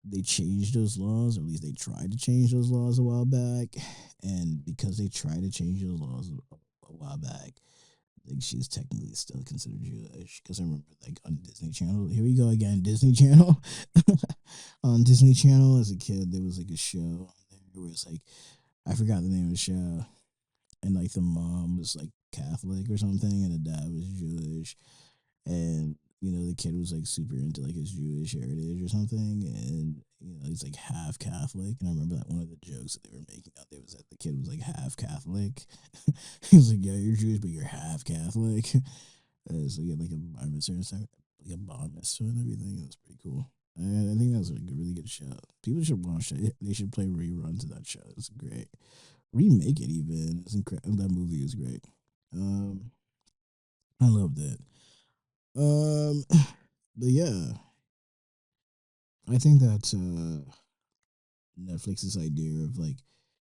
they changed those laws, or at least they tried to change those laws a while back. And because they tried to change those laws a while back, like she's technically still considered Jewish because I remember like on Disney Channel. Here we go again, Disney Channel. On Disney Channel as a kid, there was like a show on there where it's like I forgot the name of the show, and like the mom was like Catholic or something, and the dad was Jewish, and the kid was like super into like his Jewish heritage or something, and he's like half Catholic, and I remember that one of the jokes that they were making out there was that the kid was like half Catholic. He was like, "Yeah, you're Jewish, but you're half Catholic." So he had like a bar mitzvah and stuff, like a bar mitzvah and everything. It was pretty cool. I think that was like a really good show. People should watch it. They should play reruns of that show. It's great. Remake it even. It's incredible. That movie was great. Um, I loved it. Um, but yeah, I think that Netflix's idea of like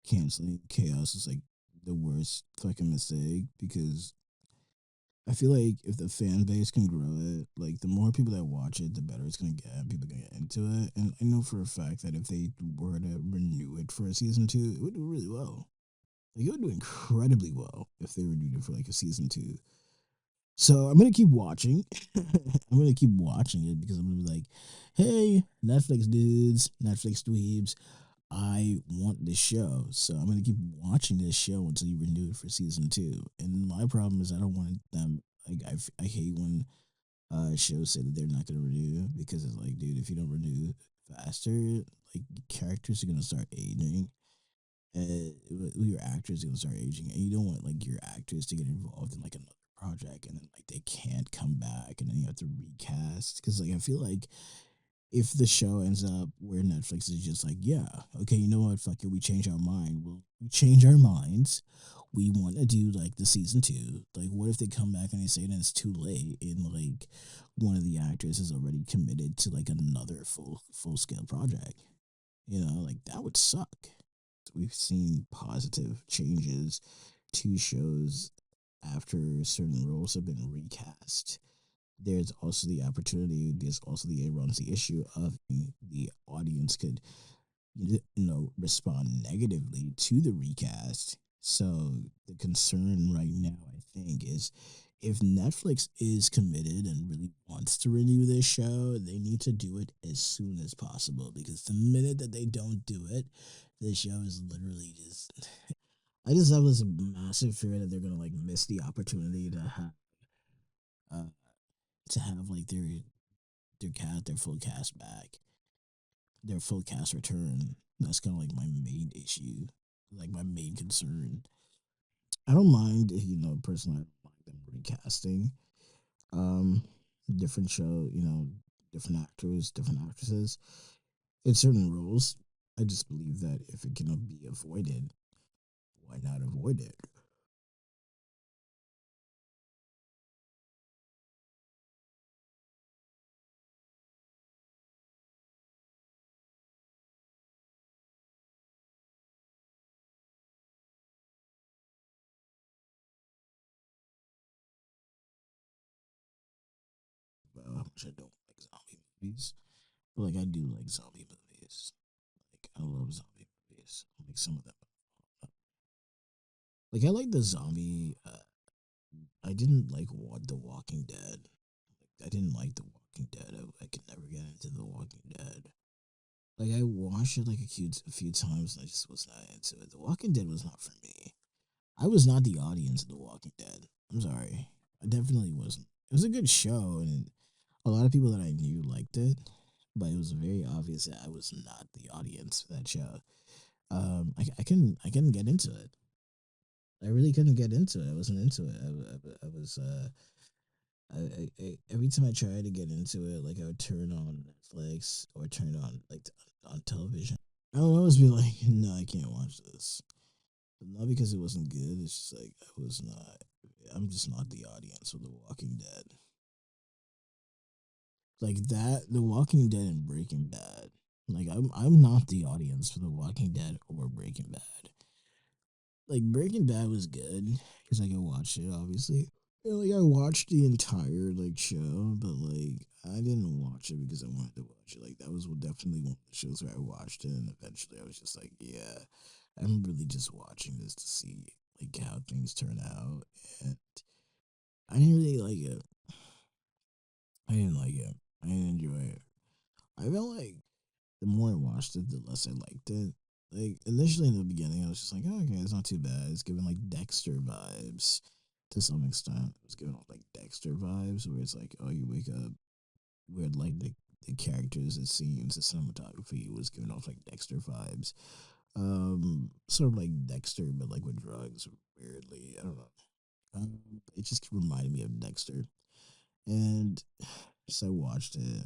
canceling Chaos is like the worst fucking mistake because I feel like if the fan base can grow it, like the more people that watch it, the better it's gonna get. And people gonna get into it. And I know for a fact that if they were to renew it for a season two, it would do really well. Like it would do incredibly well if they renewed it for like a season two. So I'm gonna keep watching. I'm gonna keep watching it because I'm gonna be like, hey, Netflix dudes, Netflix dweebs, I want this show. So I'm gonna keep watching this show until you renew it for season two. And my problem is I don't want them like I hate when shows say that they're not gonna renew because it's like, dude, if you don't renew faster, like characters are gonna start aging and your actors are gonna start aging, and you don't want like your actors to get involved in like another project and then like they can't come back and then you have to recast because like I feel like if the show ends up where Netflix is just like, yeah, okay, you know what, fuck it, we change our mind. Well, we change our minds. We want to do like the season two. Like, what if they come back and they say that it's too late and like one of the actors is already committed to like another full scale project? Like that would suck. We've seen positive changes to shows after certain roles have been recast. There's also the opportunity, there's also the it runs the issue of the audience could respond negatively to the recast. So the concern right now I think is if Netflix is committed and really wants to renew this show, they need to do it as soon as possible because the minute that they don't do it, this show is literally just I just have this massive fear that they're gonna like miss the opportunity uh, to have like their full cast back, their full cast return. That's kind of like my main issue, like my main concern. I don't mind, personally, I don't mind them recasting. Um, different show, different actors, different actresses in certain roles. I just believe that if it cannot be avoided, why not avoid it? How much I don't like zombie movies, but like I do like zombie movies. Like I love zombie movies. Like some of them. Like I like the zombie. I didn't like The Walking Dead. Like, I didn't like The Walking Dead. I could never get into The Walking Dead. Like I watched it like a few times and I just was not into it. The Walking Dead was not for me. I was not the audience of The Walking Dead. I'm sorry. I definitely wasn't. It was a good show and a lot of people that I knew liked it, but it was very obvious that I was not the audience for that show. I couldn't get into it. I really couldn't get into it. I wasn't into it. I was every time I tried to get into it, like I would turn on Netflix or turn it on like on television. I would always be like, no, I can't watch this. But not because it wasn't good. It's just like I was not. I'm just not the audience for The Walking Dead. Like that, The Walking Dead and Breaking Bad. Like I'm not the audience for The Walking Dead or Breaking Bad. Like Breaking Bad was good because I could watch it, obviously. Yeah, like I watched the entire like show, but like I didn't watch it because I wanted to watch it. Like that was definitely one of the shows where I watched it, and eventually I was just like, yeah, I'm really just watching this to see like how things turn out, and I didn't really like it. I didn't like it. I didn't enjoy it. I felt like the more I watched it, the less I liked it. Like initially in the beginning, I was just like, oh, okay, it's not too bad. It's giving like Dexter vibes to some extent. It was giving off like Dexter vibes, where it's like, oh, you wake up, where like the characters, it seems, the cinematography was giving off like Dexter vibes. Sort of like Dexter, but like with drugs. Weirdly, I don't know. It just reminded me of Dexter, and so I watched it.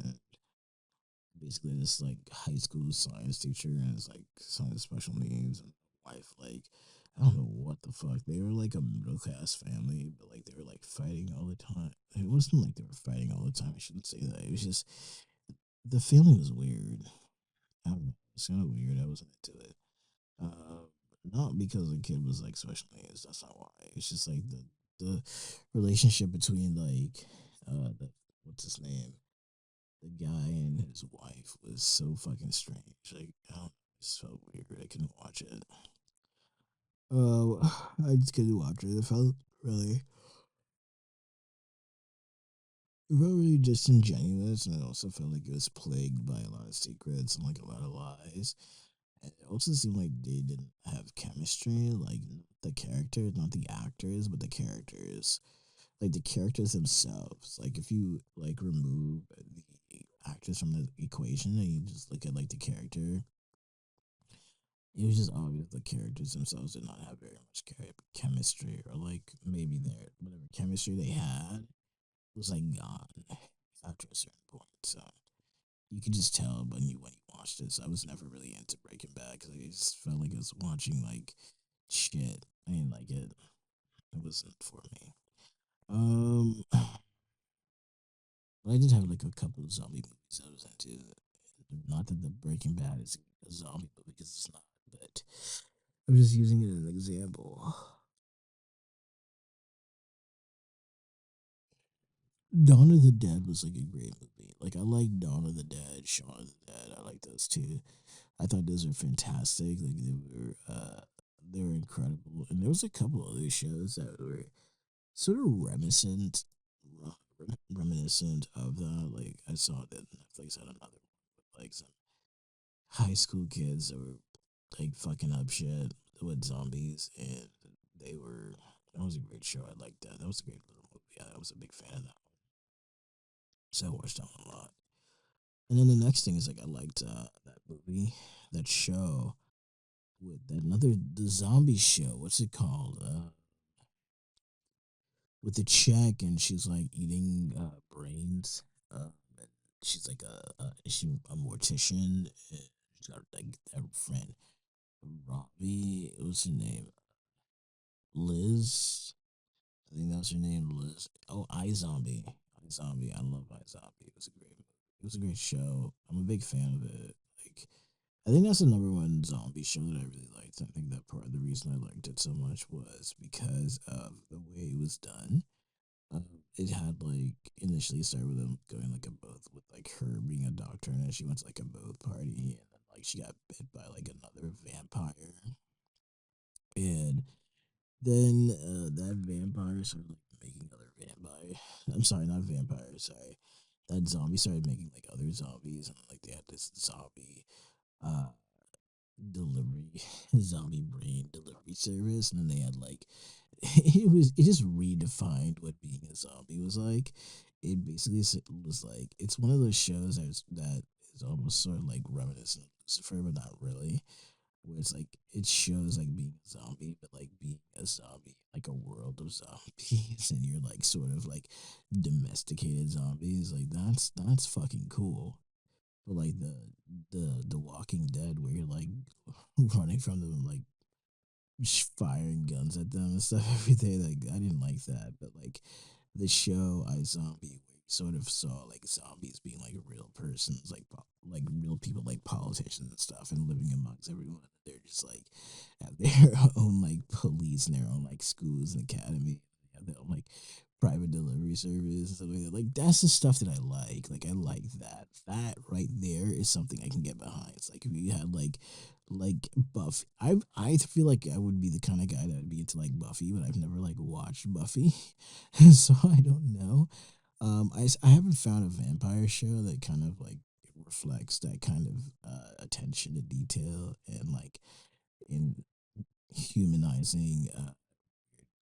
Basically this like high school science teacher and his like son with special needs and wife like I don't know what the fuck. They were like a middle class family, but like they were like fighting all the time. It wasn't like they were fighting all the time. I shouldn't say that. It was just the family was weird. I don't know. It's kind of weird. I wasn't into it. Uh, Not because the kid was like special needs. That's not why. It's just like the relationship between like the what's his name, the guy and his wife was so fucking strange. Like, I don't know, it just felt weird. I couldn't watch it. I just couldn't watch it. It felt really disingenuous, and I also felt like it was plagued by a lot of secrets and like a lot of lies. And it also seemed like they didn't have chemistry, like not the characters, not the actors, but the characters, like the characters themselves. Like if you like remove the actors from the equation and you just look at like the character, it was just obvious the characters themselves did not have very much chemistry, or like maybe their whatever chemistry they had was like gone after a certain point. So you could just tell when you watched this. I was never really into Breaking Bad because I just felt like I was watching like shit. I didn't like it. It wasn't for me. But I did have like a couple of zombie movies I was into. Not that the Breaking Bad is a zombie movie because it's not, but I'm just using it as an example. Dawn of the Dead was like a great movie. Like I like Dawn of the Dead, Shaun of the Dead. I like those two. I thought those were fantastic. Like they were incredible. And there was a couple other shows that were sort of reminiscent of that. Like I saw that Netflix had another one with like some high school kids that were like fucking up shit with zombies, and they were. That was a great show. I liked that. That was a great little movie. I was a big fan of that. So I watched that one a lot. And then the next thing is like I liked that movie, that show with that another the zombie show. What's it called? with the check, and she's like eating brains. And she's like a mortician. And she's got like a friend, Robbie. What's her name? Liz. I think that's her name, Liz. Oh, iZombie. iZombie. I love iZombie. It was a great movie. It was a great show. I'm a big fan of it. Like, I think that's the number one zombie show that I really liked. I think that part of the reason I liked it so much was because of the way it was done. It had like initially started with them going like a both with like her being a doctor, and then she went to like a both party, and then like she got bit by like another vampire, and then that vampire started like making other vampire. I'm sorry, not vampire. Sorry, that zombie started making like other zombies, and like they had this zombie uh delivery zombie brain delivery service, and then they had like it just redefined what being a zombie was like. It basically was like it's one of those shows that is almost sort of like reminiscent of Lucifer, but not really. Where it's like it shows like being a zombie, but like being a zombie, like a world of zombies, and you're like sort of like domesticated zombies. Like that's fucking cool. But like the Walking Dead, where you're like running from them, like firing guns at them and stuff every day. Like I didn't like that, but like the show I Zombie, where you sort of saw like zombies being like real persons, like real people, like politicians and stuff, and living amongst everyone. They're just like have their own like police and their own like schools and academy. They have their own like private delivery service and stuff like that. Like that's the stuff that I like. Like I like that. That right there is something I can get behind. It's like if you had like Buffy. I feel like I would be the kind of guy that would be into like Buffy, but I've never like watched Buffy, so I don't know. I haven't found a vampire show that kind of like reflects that kind of attention to detail and like in humanizing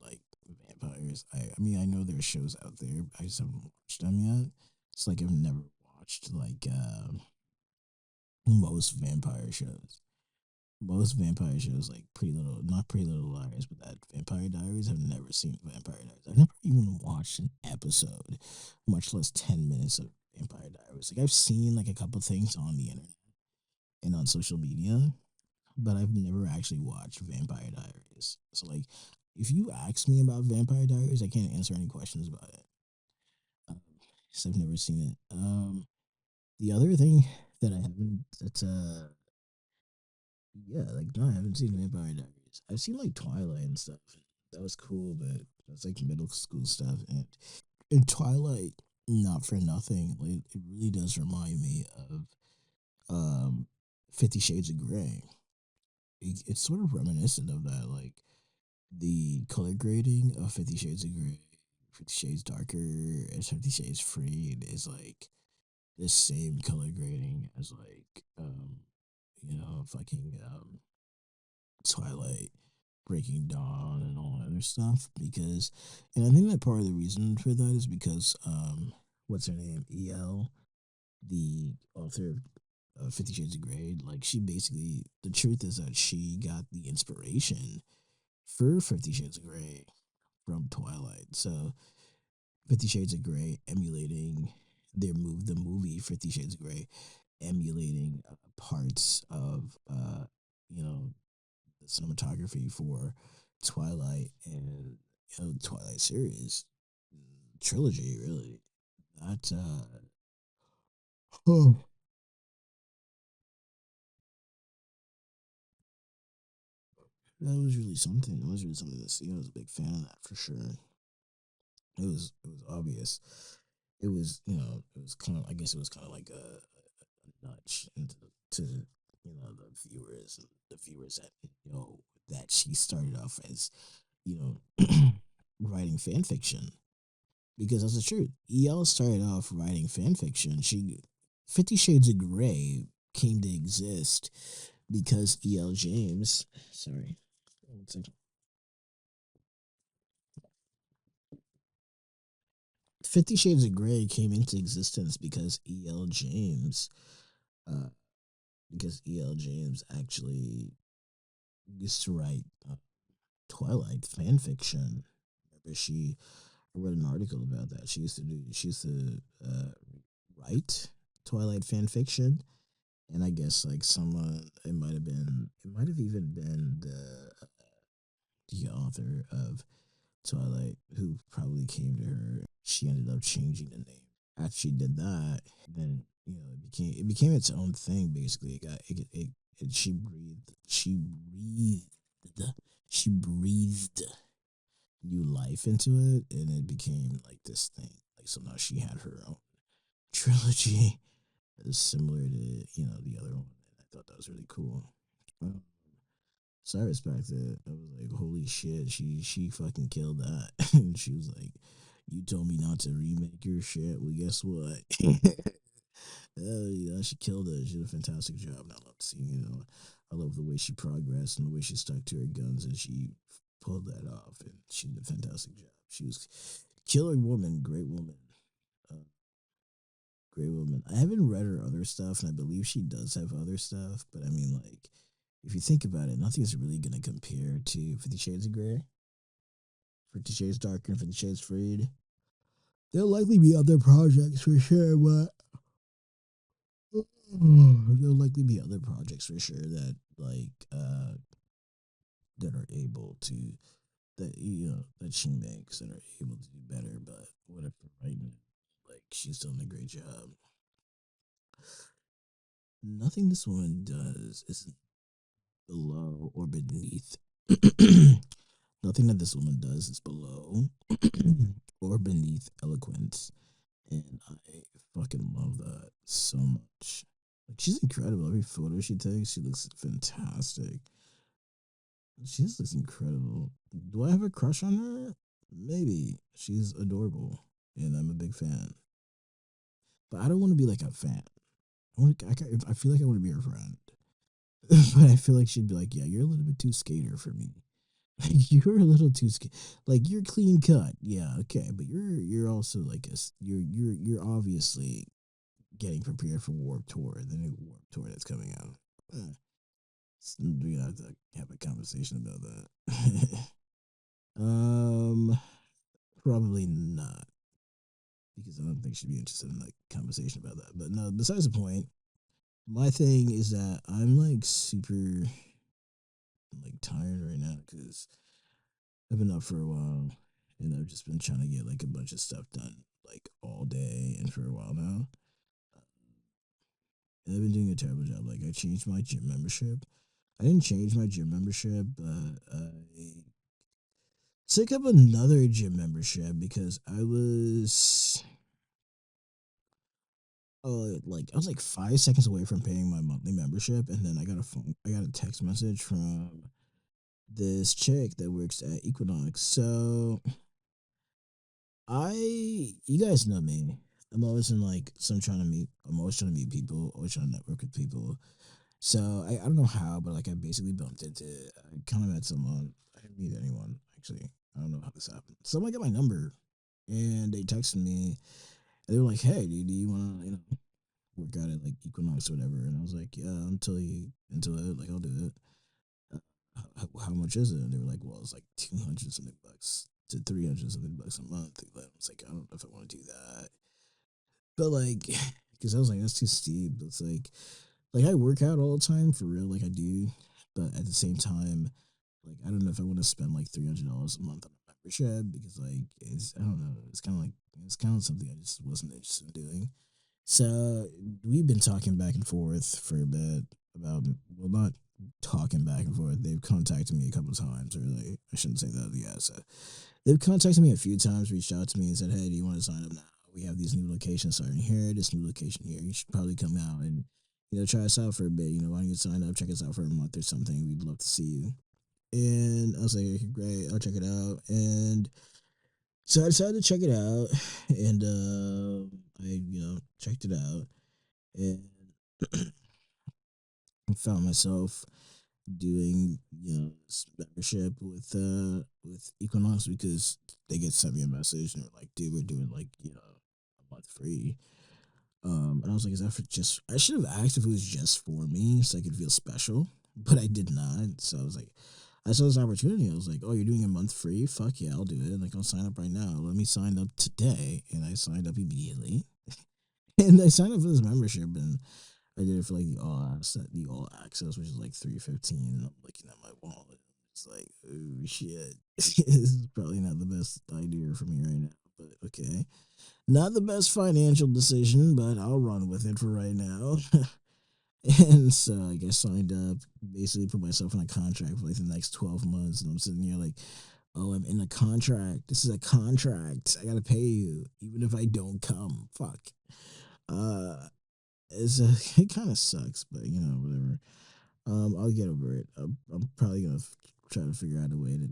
like vampires. I mean I know there's shows out there. I just haven't watched them yet. It's like I've never watched like most vampire shows. Most vampire shows like Pretty Little, not Pretty Little Liars, but that Vampire Diaries. I've never seen Vampire Diaries. I've never even watched an episode, much less 10 minutes of Vampire Diaries. Like I've seen like a couple things on the internet and on social media, but I've never actually watched Vampire Diaries. So like, if you ask me about Vampire Diaries, I can't answer any questions about it. Because I've never seen it. The other thing that I haven't that's yeah, like no, I haven't seen Vampire Diaries. I've seen like Twilight and stuff. That was cool, but that's like middle school stuff. And in Twilight, not for nothing, like it really does remind me of 50 Shades of Grey. It's sort of reminiscent of that, like the color grading of 50 Shades of Grey, 50 Shades Darker, and 50 Shades Freed is like the same color grading as like fucking Twilight, Breaking Dawn, and all that other stuff. Because, and I think that part of the reason for that is because, what's her name? El, the author of 50 Shades of Grey, like she basically, the truth is that she got the inspiration for 50 Shades of Grey from Twilight. So 50 Shades of Grey emulating the movie 50 Shades of Grey, emulating parts of, you know, the cinematography for Twilight and Twilight series trilogy. Really, that oh, that was really something. It was really something to see. I was a big fan of that for sure. It was obvious. It was it was kind of I guess it was kind of like a nudge into to the viewers that that she started off as you know writing fan fiction, because that's the truth. EL started off writing fan fiction. 50 Shades of Grey came to exist because EL James. Sorry, one second. 50 Shades of Grey came into existence uh, because EL James actually used to write Twilight fan fiction. Remember, she I read an article about that. She used to write Twilight fan fiction, and I guess like someone it might have even been the author of Twilight who probably came to her. She ended up changing the name. After she did that, then it became its own thing. Basically, she breathed new life into it, and it became like this thing. Like so now she had her own trilogy. Is similar to the other one. And I thought that was really cool. Um, so I respect it. I was like, holy shit, she fucking killed that. And she was like, you told me not to remake your shit. Well, guess what? She killed it. She did a fantastic job. And I love seeing I love the way she progressed and the way she stuck to her guns and she pulled that off. And she did a fantastic job. She was killer woman, great woman. Uh, Great woman. I haven't read her other stuff, and I believe she does have other stuff. But I mean, like, if you think about it, nothing's really gonna compare to 50 Shades of Grey, 50 Shades Darker, and 50 Shades Freed. There'll likely be other projects for sure, but there'll likely be other projects for sure that that are able to that she makes that are able to do better. But whatever, right now, like she's doing a great job. Nothing this woman does is below or beneath. Nothing that this woman does is below or beneath eloquence. And I fucking love that so much. Like she's incredible. Every photo she takes, she looks fantastic. She just looks incredible. Do I have a crush on her? Maybe. She's adorable. And I'm a big fan. But I don't want to be like a fan. I feel like I want to be her friend. But I feel like she'd be like, yeah, you're a little bit too skater for me. You're a little too like you're clean cut, yeah, okay, but you're also like you're obviously getting prepared for Warp Tour, the new Warp Tour that's coming out. We have to have a conversation about that. um, Probably not because I don't think she'd be interested in like conversation about that. But no, besides the point, my thing is that I'm like super like tired right now because I've been up for a while and I've just been trying to get like a bunch of stuff done like all day and for a while now. And I've been doing a terrible job. Like I changed my gym membership. I didn't change my gym membership, but I took up another gym membership because I was like 5 seconds away from paying my monthly membership, and then I got a text message from this chick that works at Equinox. So you guys know me. I'm always in like some trying to meet. I'm always trying to meet people. Always trying to network with people. So I don't know how, but like I basically bumped into. I kind of met someone. I didn't meet anyone actually. I don't know how this happened. Someone got my number, and they texted me. And they were like, "Hey, dude, do you want to work out at like Equinox or whatever?" And I was like, "Yeah, until you into it, like I'll do it." How much is it? And they were like, well, it's like 200 something bucks to 300 something bucks a month. And I was like, I don't know if I want to do that. But like, because I was like, that's too steep. It's like I work out all the time for real, like I do. But at the same time, like I don't know if I want to spend like $300 a month on a membership because like I don't know. It's kind of something I just wasn't interested in doing. So we've been talking back and forth for a bit about not talking back and forth. They've contacted me a couple of times, or I shouldn't say that. Yeah, so they've contacted me a few times, reached out to me and said, "Hey, do you want to sign up now? We have these new locations starting here, this new location here. You should probably come out and try us out for a bit. Why don't you sign up, check us out for a month or something? We'd love to see you." And I was like, "Okay, great, I'll check it out." And so I decided to check it out, and I checked it out, and I found myself doing this membership with Equinox because they get sent me a message and they're like, "Dude, we're doing like a month free." And I was like, "Is that for just?" I should have asked if it was just for me so I could feel special, but I did not. So I was like, I saw this opportunity. I was like, oh, you're doing a month free? Fuck yeah, I'll do it. Like, I'll sign up right now. Let me sign up today. And I signed up immediately. And I signed up for this membership, and I did it for like the all access, which is like $3.15. And I'm looking at my wallet. It's like, oh shit. This is probably not the best idea for me right now. But okay. Not the best financial decision, but I'll run with it for right now. And so like I signed up, basically put myself in a contract for like the next 12 months. And I'm sitting here like, oh, I'm in a contract. This is a contract. I gotta pay you, even if I don't come. Fuck. Uh it kind of sucks, but whatever. I'll get over it. I'm probably gonna try to figure out a way to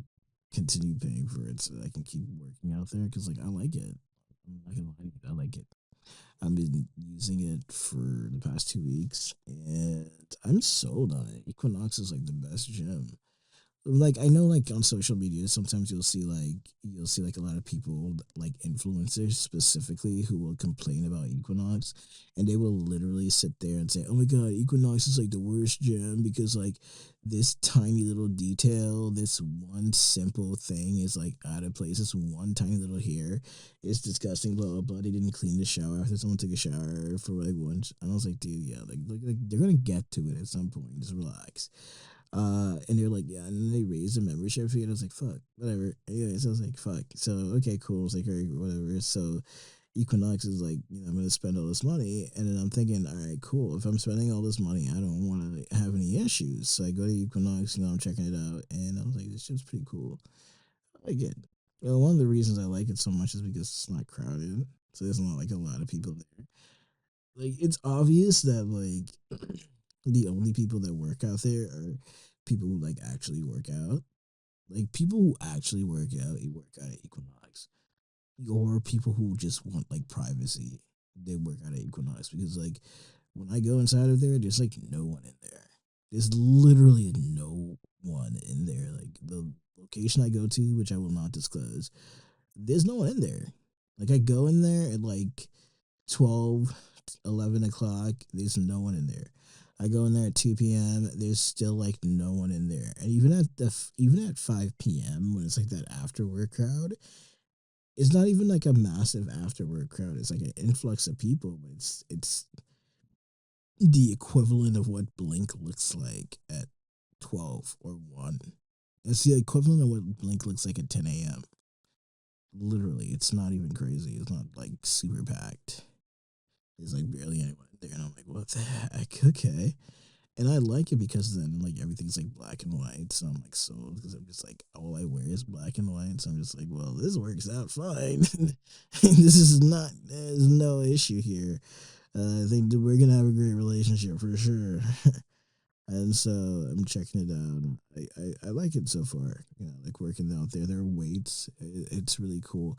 continue paying for it so that I can keep working out there because like I like it. I'm not gonna lie to you, I like it. I've been using it for the past 2 weeks, and I'm sold on it. Equinox is like the best gym. Like I know, like on social media, sometimes you'll see like a lot of people, like influencers specifically, who will complain about Equinox, and they will literally sit there and say, "Oh my God, Equinox is like the worst gym because like this tiny little detail, this one simple thing is like out of place. This one tiny little hair is disgusting. Blah blah blah. They didn't clean the shower after someone took a shower for like once." And I was like, "Dude, yeah, like they're gonna get to it at some point. Just relax." And they're like, yeah, and then they raised the membership fee, and I was like, fuck, whatever. Anyways, I was like, fuck. So okay, cool. It's like, all right, whatever. So Equinox is like, I'm gonna spend all this money, and then I'm thinking, all right, cool. If I'm spending all this money, I don't want to have any issues. So I go to Equinox, I'm checking it out, and I was like, this shit's pretty cool. I like it. Well, one of the reasons I like it so much is because it's not crowded, so there's not like a lot of people there. Like it's obvious that like the only people that work out there are people who like actually work out. Like people who actually work out, you work out at Equinox. Or people who just want like privacy, they work out at Equinox because like when I go inside of there, there's like no one in there. There's literally no one in there. Like the location I go to, which I will not disclose, there's no one in there. Like I go in there at like 12, 11 o'clock, there's no one in there. I go in there at 2 p.m. There's still like no one in there, and even at 5 p.m. when it's like that after work crowd, it's not even like a massive after work crowd. It's like an influx of people, but it's the equivalent of what Blink looks like at 12 or 1. It's the equivalent of what Blink looks like at 10 a.m. Literally, it's not even crazy. It's not like super packed. There's like barely anyone there, and I'm like, what the heck? Okay. And I like it because then like everything's like black and white, so I'm like sold because I'm just like all I wear is black and white, so I'm just like, well, this works out fine. This is not there's no issue here. I think that we're gonna have a great relationship for sure. And so I'm checking it out. I like it so far. Like working out there. There are weights. It's really cool.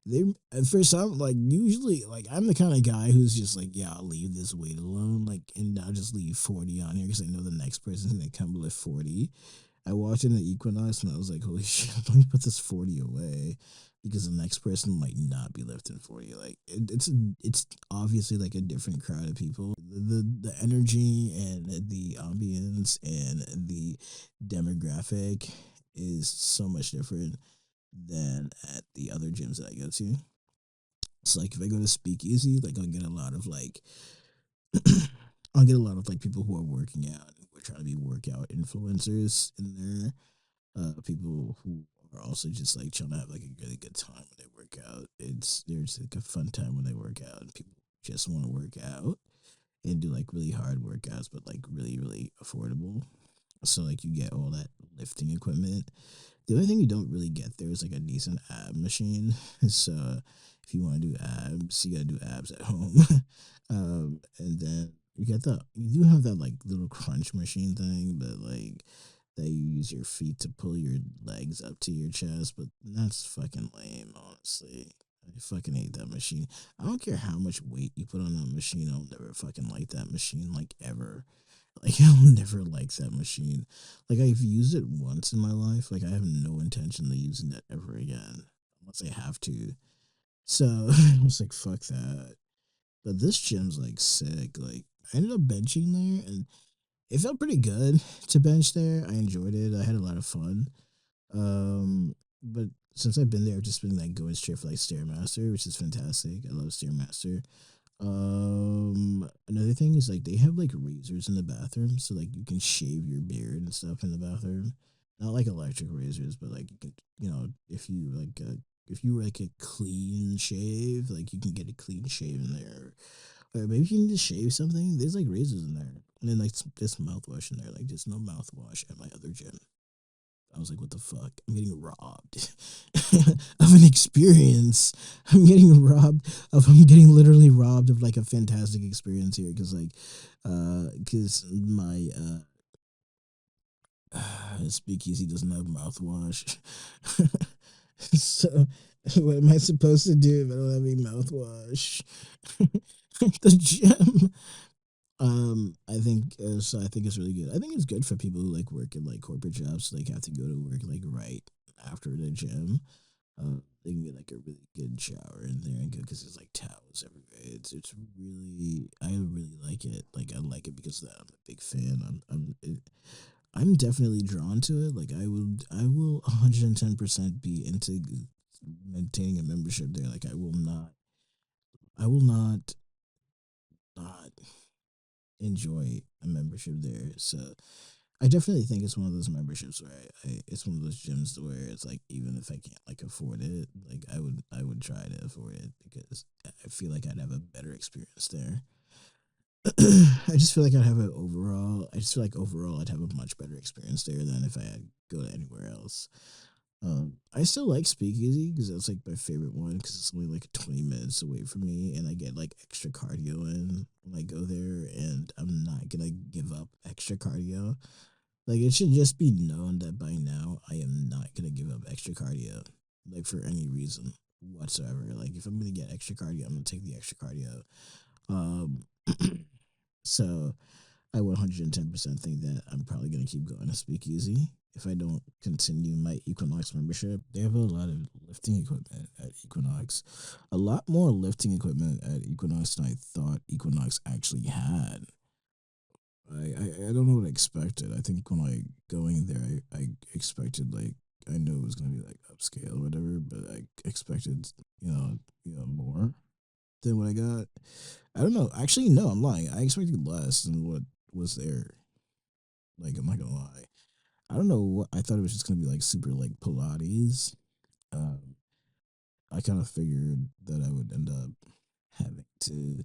They for some like usually like I'm the kind of guy who's just like yeah I'll leave this weight alone like and I'll just leave 40 on here because I know the next person's gonna come lift 40. I walked in the Equinox and I was like holy shit let me put this 40 away because the next person might not be lifting 40. Like it's obviously like a different crowd of people. The energy and the ambience and the demographic is so much different than at the other gyms that I go to. So like if I go to Speakeasy, like I'll get a lot of like people who are working out and who are trying to be workout influencers in there. People who are also just like trying to have like a really good time when they work out. There's like a fun time when they work out and people just want to work out and do like really hard workouts but like really, really affordable. So like you get all that lifting equipment. The only thing you don't really get there is like a decent ab machine. So if you want to do abs, you gotta do abs at home. And then you do have that like little crunch machine thing, but like that you use your feet to pull your legs up to your chest, but that's fucking lame, honestly. I fucking hate that machine. I don't care how much weight you put on that machine, I'll never fucking like that machine, like ever. Like I'll never like that machine. Like I've used it once in my life. Like I have no intention of using it ever again, unless I have to. So I was like, fuck that. But this gym's like sick. Like I ended up benching there, and it felt pretty good to bench there. I enjoyed it. I had a lot of fun. But since I've been there, I've just been like going straight for like Stairmaster, which is fantastic. I love Stairmaster. Another thing is like they have like razors in the bathroom, so like you can shave your beard and stuff in the bathroom. Not like electric razors, but like you can, if you like, if you were like a clean shave, like you can get a clean shave in there. Or maybe if you need to shave something, there's like razors in there, and then like this mouthwash in there. Like there's no mouthwash at my other gym. I was like, what the fuck? I'm getting robbed of an experience. I'm getting literally robbed of like a fantastic experience here because because my speakeasy doesn't have mouthwash. So what am I supposed to do if I don't have any mouthwash? The gym. I think it's really good. I think it's good for people who like work in like corporate jobs, so like have to go to work like right after the gym. They can get like a really good shower in there and go because there's like towels everywhere. It's really I really like it. Like I like it because of that. I'm a big fan. I'm definitely drawn to it. Like I will 110% be into maintaining a membership there. Like I will not enjoy a membership there. So I definitely think it's one of those memberships where it's one of those gyms where it's like even if I can't like afford it, like I would try to afford it because I feel like I'd have a better experience there. I just feel like I'd have an overall. I just feel like overall I'd have a much better experience there than if I had go to anywhere else. I still like Speakeasy because that's like my favorite one because it's only like 20 minutes away from me, and I get like extra cardio in when I go there, and I'm not gonna give up extra cardio. Like it should just be known that by now I am not gonna give up extra cardio, like for any reason whatsoever. Like if I'm gonna get extra cardio, I'm gonna take the extra cardio. Um, so I 110% think that I'm probably gonna keep going to Speakeasy if I don't continue my Equinox membership. They have a lot of lifting equipment at Equinox, a lot more lifting equipment at Equinox than I thought Equinox actually had. I don't know what I expected. I think when I going there, I expected like I knew it was gonna be like upscale or whatever, but I expected more than what I got. I don't know. Actually, no, I'm lying. I expected less than what was there. Like I'm not gonna lie. I don't know what I thought it was just gonna be like super like Pilates. Um, I kind of figured that I would end up having to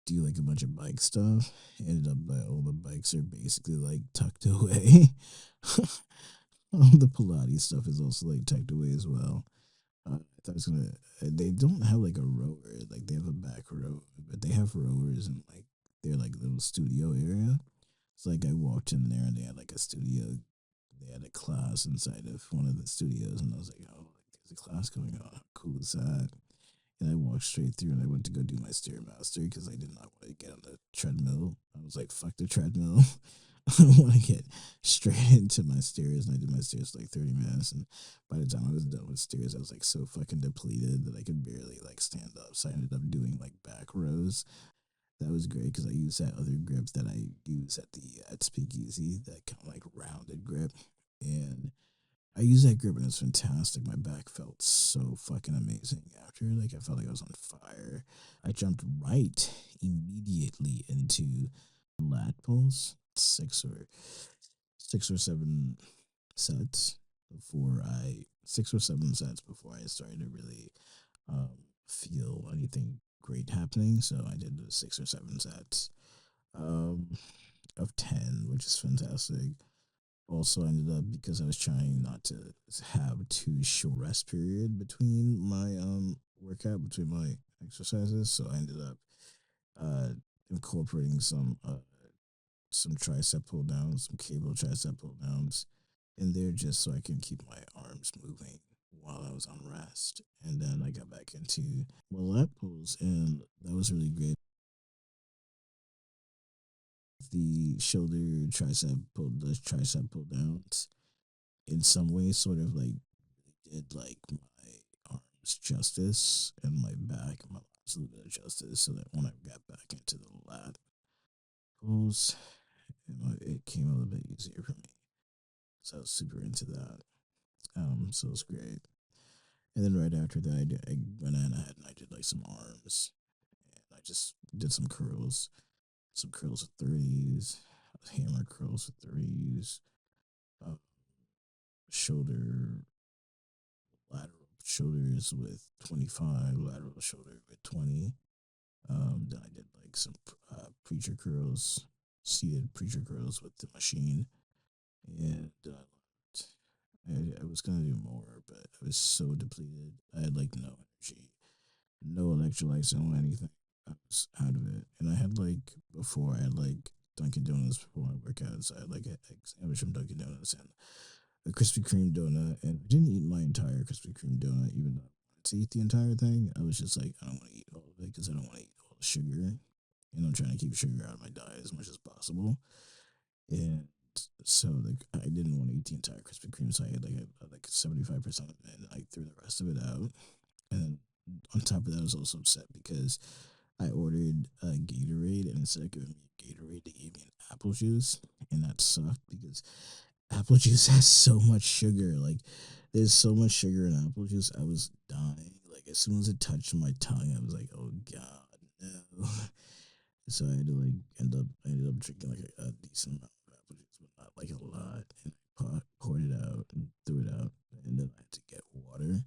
do like a bunch of bike stuff. Ended up that all the bikes are basically like tucked away. All the Pilates stuff is also like tucked away as well. I thought it was gonna. They don't have like a rower. Like they have a back row, but they have rowers in like their like little studio area. It's like I walked in there and they had like a studio. They had a class inside of one of the studios, and I was like, "Oh, like, there's a class going on. How cool is that?" And I walked straight through, and I went to go do my stairmaster because I did not want to get on the treadmill. I was like, "Fuck the treadmill." I want to get straight into my stairs, and I did my stairs for like 30 minutes. And by the time I was done with stairs, I was like so fucking depleted that I could barely like stand up. So I ended up doing like back rows. That was great because I used that other grip that I use at the at Speakeasy, that kind of like rounded grip, and I used that grip and it's fantastic. My back felt so fucking amazing after. Like I felt like I was on fire. I jumped right immediately into lat pulls, six or seven sets before I 6 or 7 sets before I started to really um, feel anything great happening. So I did the 6 or 7 sets um, of 10, which is fantastic. Also ended up because I was trying not to have too short rest period between my workout between my exercises, so I ended up uh incorporating some tricep pull downs, some cable tricep pull downs in there just so I can keep my arms moving while I was on rest. And then I got back into my lat pulls, and that was really great. The tricep pull downs in some ways sort of like did like my arms justice and my back my arms a little bit of justice so that when I got back into the lat pulls, became a little bit easier for me. So I was super into that. So it was great. And then right after that, I went ahead and I did like some arms, and I just did some curls with threes, hammer curls with threes, uh, shoulder lateral shoulders with 25, lateral shoulder with 20. Then I did like some preacher curls, seated preacher curls with the machine, and I was gonna do more, but I was so depleted. I had like no energy, no electrolytes, no anything. I was out of it, and I had like before I had like Dunkin' Donuts before my workouts. I had like an egg sandwich from Dunkin' Donuts and a Krispy Kreme donut, and I didn't eat my entire Krispy Kreme donut, even though I wanted to eat the entire thing. I was just like, I don't want to eat all of it because I don't want to eat all the sugar, and I'm trying to keep sugar out of my diet as much as possible. And so like I didn't want to eat the entire Krispy Kreme, so I had like 75% of it, and I threw the rest of it out. And then on top of that, I was also upset because I ordered a Gatorade, and instead of giving me a Gatorade, they gave me an apple juice, and that sucked because apple juice has so much sugar. Like, there's so much sugar in apple juice. I was dying. Like, as soon as it touched my tongue, I was like, "Oh God, no!" So I had to like I ended up drinking like a decent amount of apple juice, but not like a lot. And I poured it out and threw it out, and then I had to get water.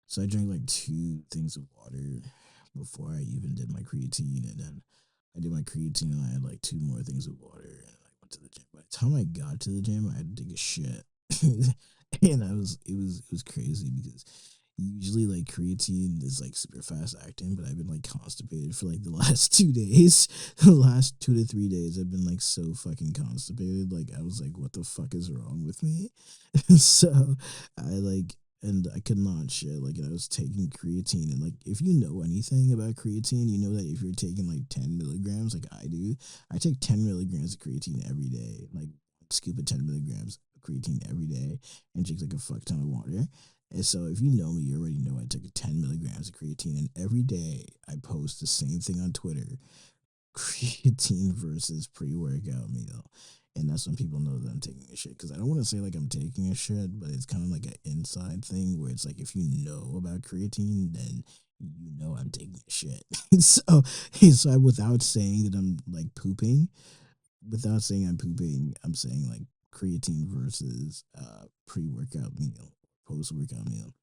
So I drank like two things of water before I even did my creatine, and then I did my creatine, and I had like two more things of water, and I went to the gym. By the time I got to the gym, I had to take a shit, and it was crazy because usually like creatine is like super fast acting, but I've been like constipated for like the last 2 days. The last 2 to 3 days, I've been like so fucking constipated. Like I was like, what the fuck is wrong with me? So I like and I could not shit. Like, and I was taking creatine, and like, if you know anything about creatine, you know that if you're taking like 10 milligrams, like I do, I take 10 milligrams of creatine every day, like scoop of 10 milligrams of creatine every day, and drink like a fuck ton of water. And so, if you know me, you already know I take 10 milligrams of creatine, and every day I post the same thing on Twitter: creatine versus pre-workout meal. And that's when people know that I'm taking a shit. Because I don't want to say like I'm taking a shit, but it's kind of like an inside thing where it's like if you know about creatine, then you know I'm taking a shit. So without saying that I'm like pooping, without saying I'm pooping, I'm saying like creatine versus pre-workout meal, post-workout meal.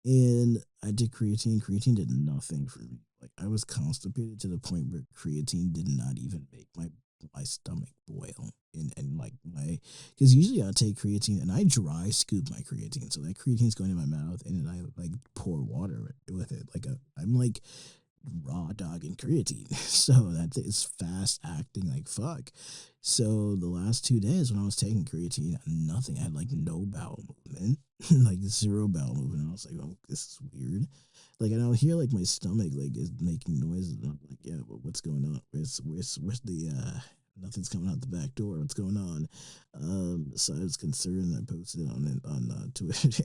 And I did creatine. Creatine did nothing for me. Like I was constipated to the point where creatine did not even make my stomach boil. And like my because usually I take creatine and I dry scoop my creatine, so that creatine's going in my mouth, and then I like pour water with it. I'm like raw dog and creatine. So that is fast acting like fuck. So the last 2 days when I was taking creatine, nothing. I had like no bowel movement, like zero bowel movement. I was like, oh, this is weird. Like, and I'll hear like my stomach like is making noises, and I'm like, yeah, but what's going on? Where's the nothing's coming out the back door. What's going on? So I was concerned. I posted it on Twitter.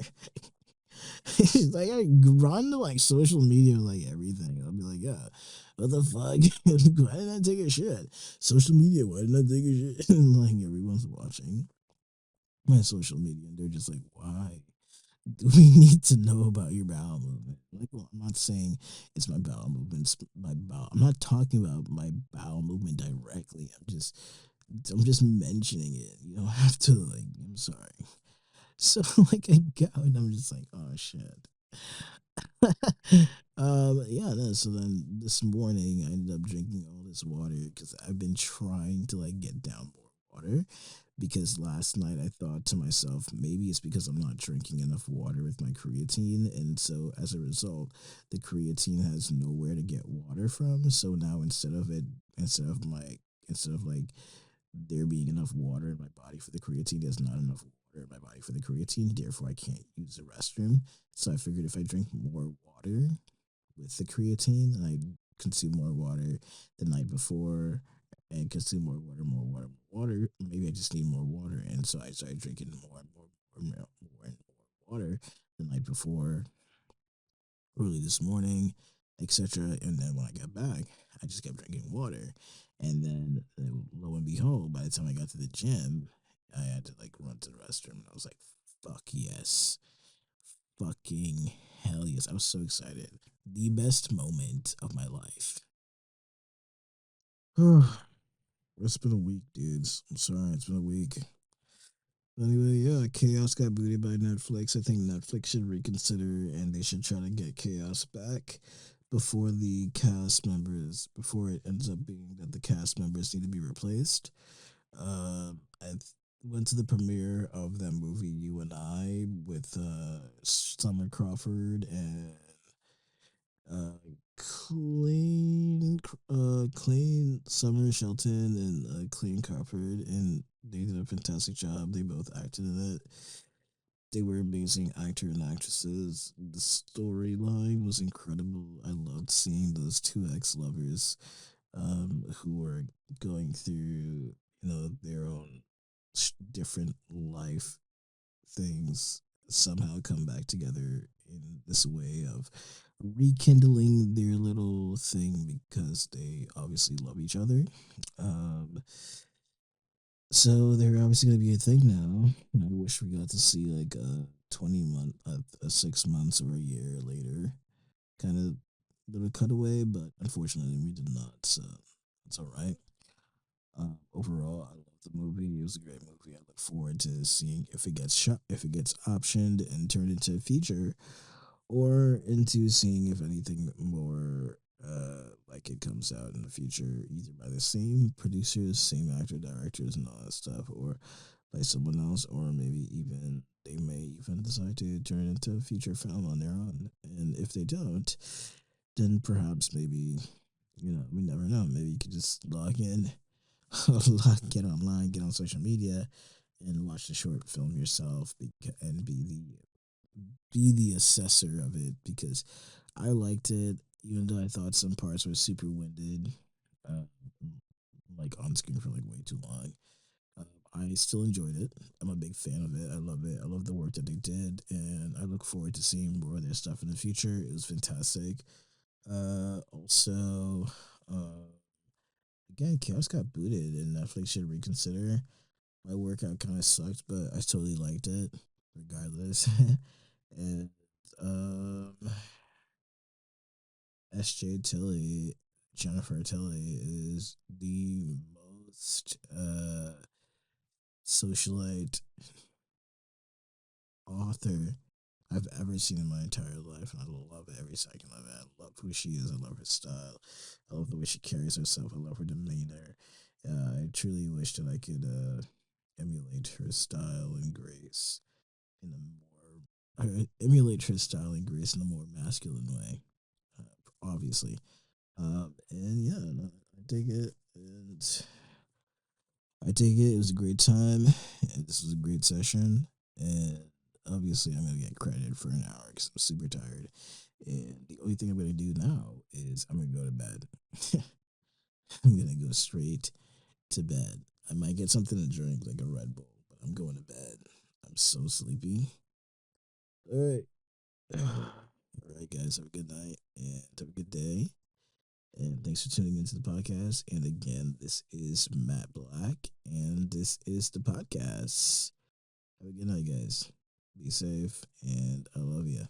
Like I run to like social media, like everything. I'll be like, yeah, what the fuck? Why didn't I take a shit? Social media, why didn't I take a shit? Like everyone's watching my social media, and they're just like, why do we need to know about your bowel movement? Like, well, I'm not saying it's my bowel movement. It's my bowel. I'm not talking about my bowel movement directly. I'm just mentioning it. You don't have to like. I'm sorry. So like I go and I'm just like, oh shit. Yeah, no, so then this morning I ended up drinking all this water because I've been trying to like get down more water, because last night I thought to myself, maybe it's because I'm not drinking enough water with my creatine, and so as a result the creatine has nowhere to get water from. So now instead of my instead of like there being enough water in my body for the creatine, there's not enough water in my body for the creatine. Therefore, I can't use the restroom. So I figured if I drink more water with the creatine, then I consume more water the night before and consume more water. Maybe I just need more water. And so I started drinking more and more water the night before, early this morning, etc. And then when I got back, I just kept drinking water. And then lo and behold, by the time I got to the gym, I had to like run to the restroom. And I was like, fuck yes. Fucking hell yes. I was so excited. The best moment of my life. It's been a week, dudes. I'm sorry, it's been a week. Anyway, yeah, Chaos got booted by Netflix. I think Netflix should reconsider and they should try to get Chaos back before the cast members, before it ends up being that the cast members need to be replaced. Went to the premiere of that movie You and I with Summer Crawford and uh, Clayne, Summer Shelton, and Clayne Crawford, and they did a fantastic job. They both acted in it. They were amazing actor and actresses. The storyline was incredible. I loved seeing those two ex lovers, who were going through, their own different life things somehow come back together in this way of rekindling their little thing because they obviously love each other. Um, so they're obviously going to be a thing now. I wish we got to see like a 20 month, a 6 months or a year later kind of little cutaway, but unfortunately we did not. So it's all right. Overall, I love the movie. It was a great movie. I look forward to seeing if it gets shot, if it gets optioned and turned into a feature, or into seeing if anything more like it comes out in the future, either by the same producers, same actor, directors, and all that stuff, or by someone else, or maybe even they may even decide to turn it into a feature film on their own. And if they don't, then perhaps maybe we never know. Maybe you could just log in, get online, get on social media, and watch the short film yourself, and be the assessor of it because I liked it, even though I thought some parts were super winded, uh, like on screen for like way too long. Uh, I still enjoyed it. I'm a big fan of it. I love it. I love the work that they did, and I look forward to seeing more of their stuff in the future. It was fantastic. Also, again, Chaos got booted, and Netflix should reconsider. My workout kind of sucked, but I totally liked it, regardless. And um, SJ Tilly, Jennifer Tilly, is the most socialite author I've ever seen in my entire life, and I love every second of it. I love who she is. I love her style. I love the way she carries herself. I love her demeanor. I truly wish that I could emulate her style and grace in a more emulate her style and grace in a more masculine way. Obviously, and yeah, no, I dig it, and I take it. It was a great time. And this was a great session. And obviously, I'm going to get credit for an hour because I'm super tired. And the only thing I'm going to do now is I'm going to go to bed. I'm going to go straight to bed. I might get something to drink, like a Red Bull, but I'm going to bed. I'm so sleepy. All right. All right, guys. Have a good night and have a good day. And thanks for tuning into the podcast. And again, this is Matt Black, and this is the podcast. Have a good night, guys. Be safe, and I love you.